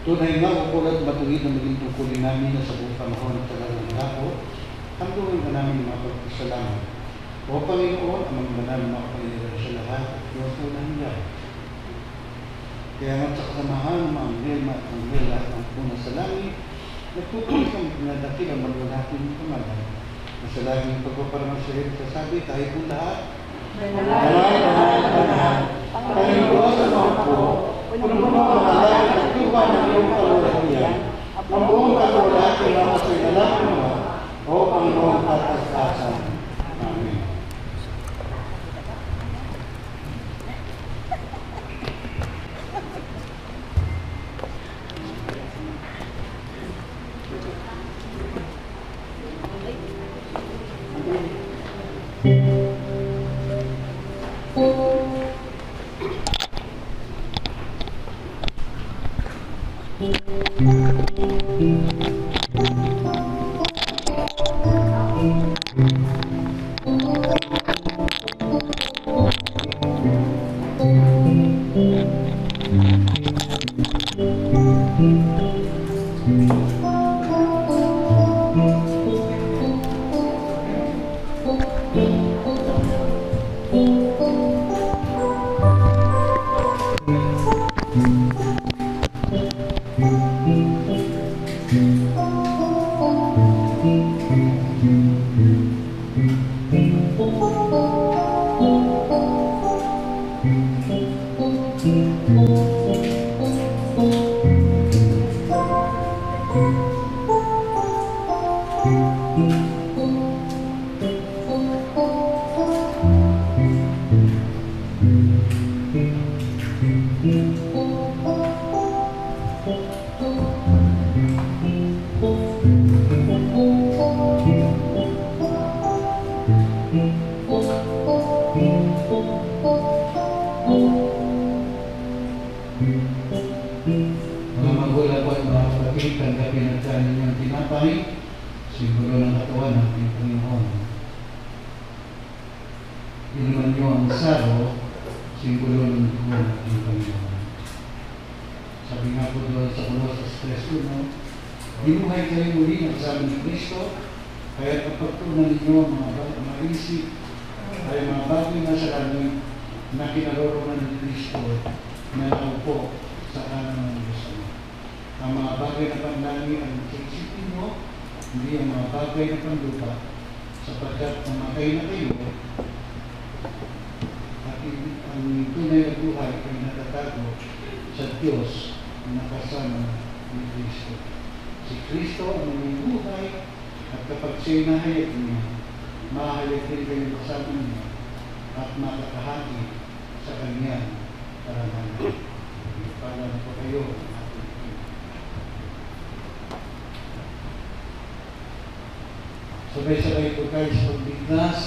Tunay nga ukulat matuwid na maging tungkulin namin na sa buong panahon at talagang hapon, tanggungin ka namin ng mga pagpasalamat. O Panginoon, ang mga banal na mga Panginoon sa lahat at Diyos na nandiyan. Kaya nga sa kasamahan ng mga anghel at anghel lahat ng puna sa langit, nagtutuloy kang pinadakil ang maluwalhati ng pangalan. Na sa laging pagpaparamang sa iyo, sasabi tayo po lahat. Panginoon sa mga po, puno ang malaki at tuwa ng iyong kalulahiyan. Ang buong kalulahiyan ay ako sa ilalaki mo, o Panginoon at asasan. Amen. ang saro, simbolo ng dugo ng ating Panginoon. Sabi nga po doon sa Colossus 3:1, binuhay kayo muli ng kasama ni Kristo, kaya kapagtunan ninyo ang mga isip ay mga bagay na sa langit na kinaroroonan ni Kristo na naupo sa kanan ng Diyos. Ang mga bagay na panlangit ang isipin mo, hindi ang mga bagay na panlupa, sapagkat namatay na kayo at ang tunay na buhay ay natatago sa Diyos na kasama ni Kristo. Si Kristo ang may buhay at kapag siya'y nahayag niya, mahayag din kayo kasama niya at makakahagi sa kanyang karangalan. Para na po kayo. Sabay-sabay po tayo sa pagbignas.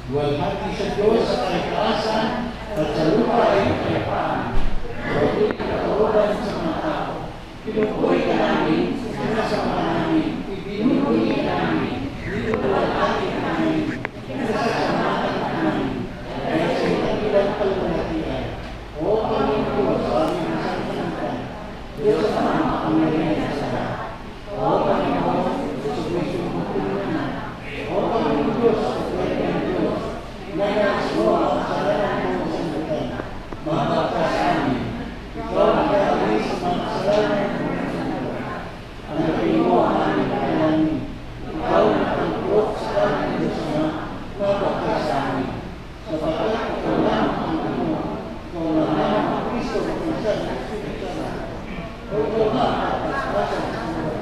Luwalhati sa Diyos sa kaligtasan at sa lupa ay kapayapaan. Pagod katauran sa mga tao. Pinubuhay ka namin, sinasama namin, ibinubuli ka namin, luwalhati ka namin, sinasama ka namin, kaya sa itagilang kalwalhatian. O Panginoon Diyos, aming nasasantan, Diyos ang mga kapangyarihan sa lahat. O Panginoon, Diyos ang Kristo ng matulungan. O Panginoon Diyos, ang Diyos, nagais mo ang kasalanan mo sa sanlibutan. Mahabagtas sa amin. Ikaw ang kaalis sa mga kasalanan mo sa sanlibutan. Ang napili mo ang aming panalangin. Ikaw ang pagpulot sa kanan ng Diyos na mahabagtas sa amin. Sapagkat ikaw lamang ang Panginoon. Ikaw lamang ang Kristo ng Pagkasan ng Espiritu Santo. O ikaw lamang ang Pagkasan ng Espiritu Santo.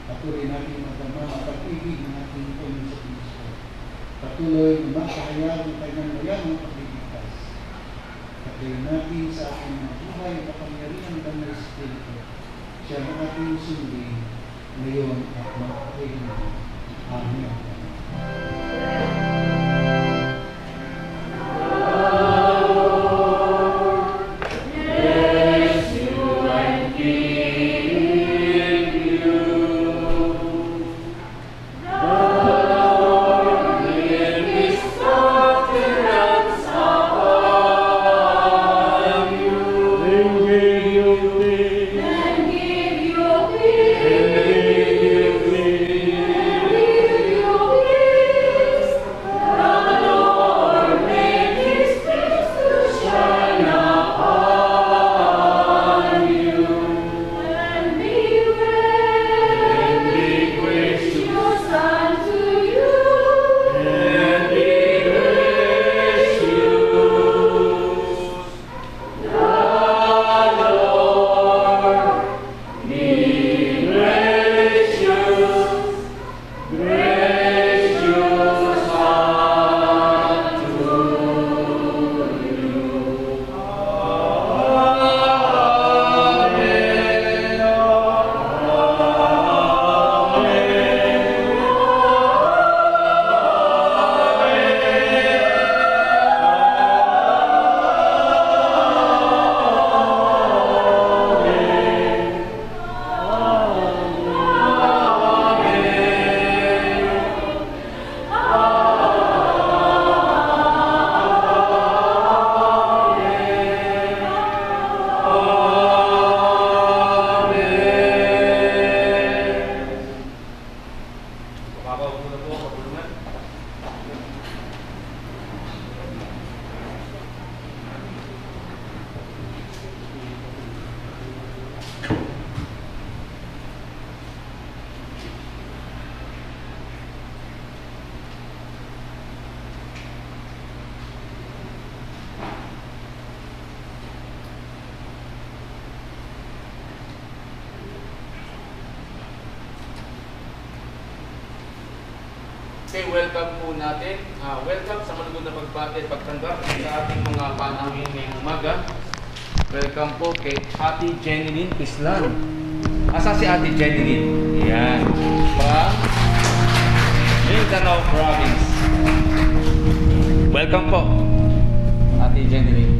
Patuloy natin magdama at pag-ibig ng ating Panginoon sa Kristo. Patuloy na makahayag ng kanyang mayamang pagligtas. Patuloy natin sa ating mga buhay at kapangyarihan ng Banal Espiritu. Siya ang ating sundin ngayon at magpapahingin. Amen. Okay, welcome po natin. Welcome sa malugod na pagbati at pagtanggap sa ating mga panawin ngayong umaga. Welcome po kay Ate Jeneline Pislan. Asa si Ate Jeneline? Yan. From Mindanao Province. Welcome po, Ate Jeneline.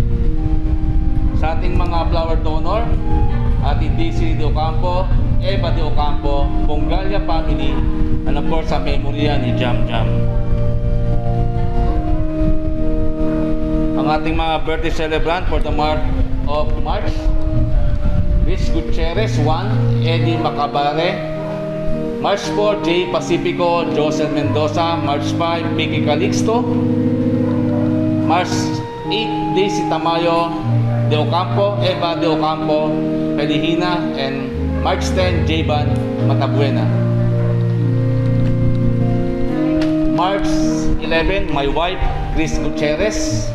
Sa ating mga flower donor, Ate DC de Ocampo, Eva de Ocampo, Pongalia family, and of course sa memorya ni Jam Jam. Ang ating mga birthday celebrant for the month of March, Rich Gutierrez 1, Eddie Macabare. March 4, J. Pacifico, Josel Mendoza. March 5, Vicky Calixto. March 8, Daisy Tamayo de Ocampo, Eva de Ocampo, Pelihina, and March 10, J-Ban Matabuena. March 11, my wife, Chris Gutierrez.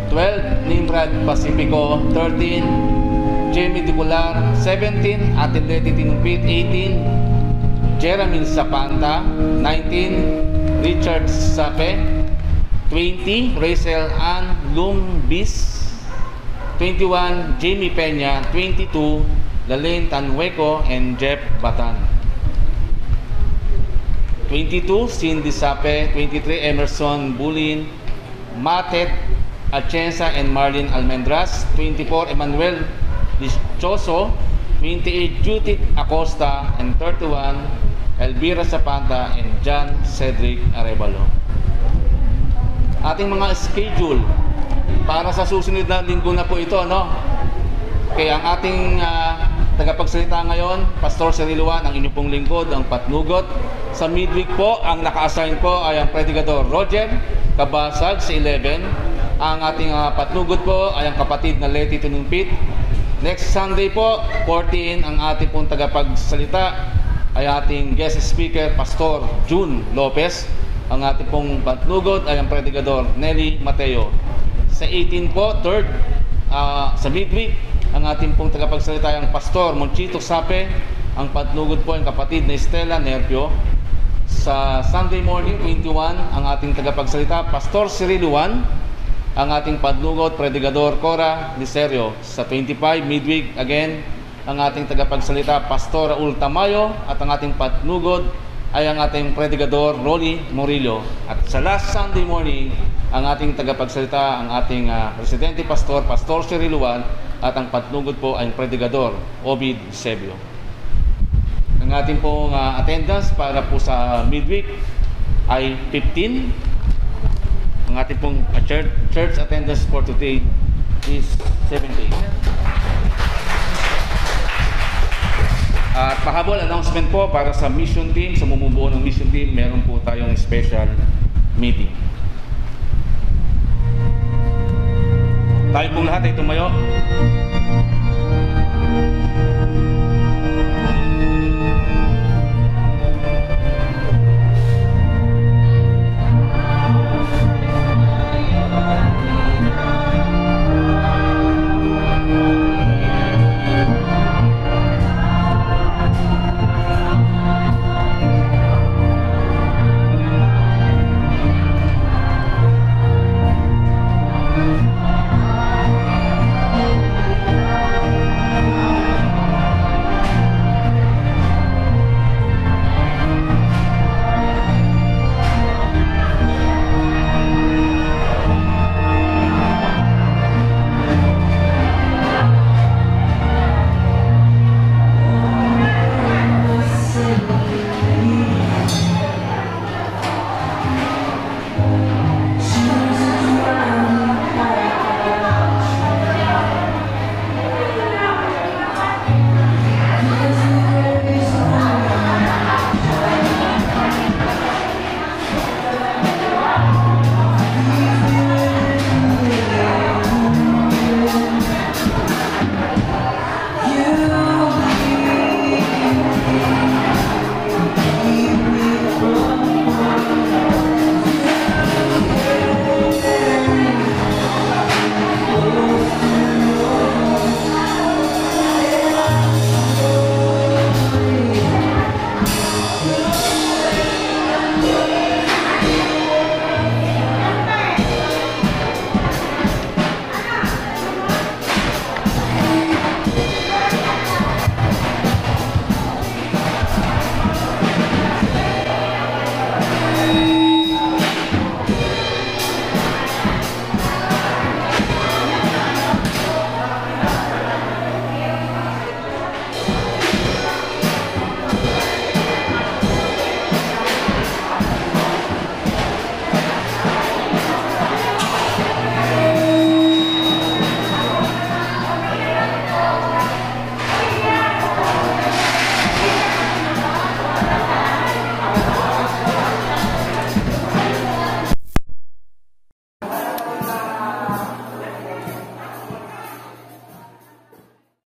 12, Nimrod Pacifico. 13, Jamie Dicular. 17, Ate Leti Tinumpit. 18, Jeremy Zapanta. 19, Richard Sape. 20, Rachel Ann Lumbis. 21, Jamie Peña. 22, Lalaine Tanhueco and Jeff Batan. 22, Cindy Sape. 23, Emerson Bulin, Matet Atienza and Marlene Almendras. 24, Emmanuel Dichoso. 28, Judith Acosta. And 31, Elvira Zapanta and John Cedric Arevalo. Ating mga schedule para sa susunod na linggo na po ito, no? Kaya ang ating tagapagsalita ngayon, Pastor Ceriluan, ang inyong pong lingkod, ang patnugot. Sa midweek po, ang naka-assign po ay ang Predicador Roger Kabasag sa 11. Ang ating patnugot po ay ang kapatid na Leti Tinumpit. Next Sunday po, 14, ang ating pong tagapagsalita ay ating guest speaker, Pastor June Lopez. Ang ating pong patnugot ay ang Predicador Nelly Mateo. Sa 18 po, 3rd, sa midweek, ang ating pong tagapagsalita ay ang Pastor Monchito Sape. Ang patnugod po ang kapatid na Estela Nerpio. Sa Sunday morning, 21, ang ating tagapagsalita, Pastor Ceriluan. Ang ating patnugod, Predicador Cora Liserio. Sa 25, midweek, again, ang ating tagapagsalita, Pastor Raul Tamayo. At ang ating patnugod ay ang ating Predicador Rolly Morillo. At sa last Sunday morning, ang ating tagapagsalita, ang ating Presidente Pastor, Pastor Ceriluan. At ang patnugod po ay ang Predicador Obid Sebio. Ang ating pong attendance para po sa midweek ay 15. Ang ating pong church attendance for today is 70. At pahabol announcement po para sa mission team, sa mumubuo ng mission team, meron po tayong special meeting. Tayo pong lahat ay tumayo.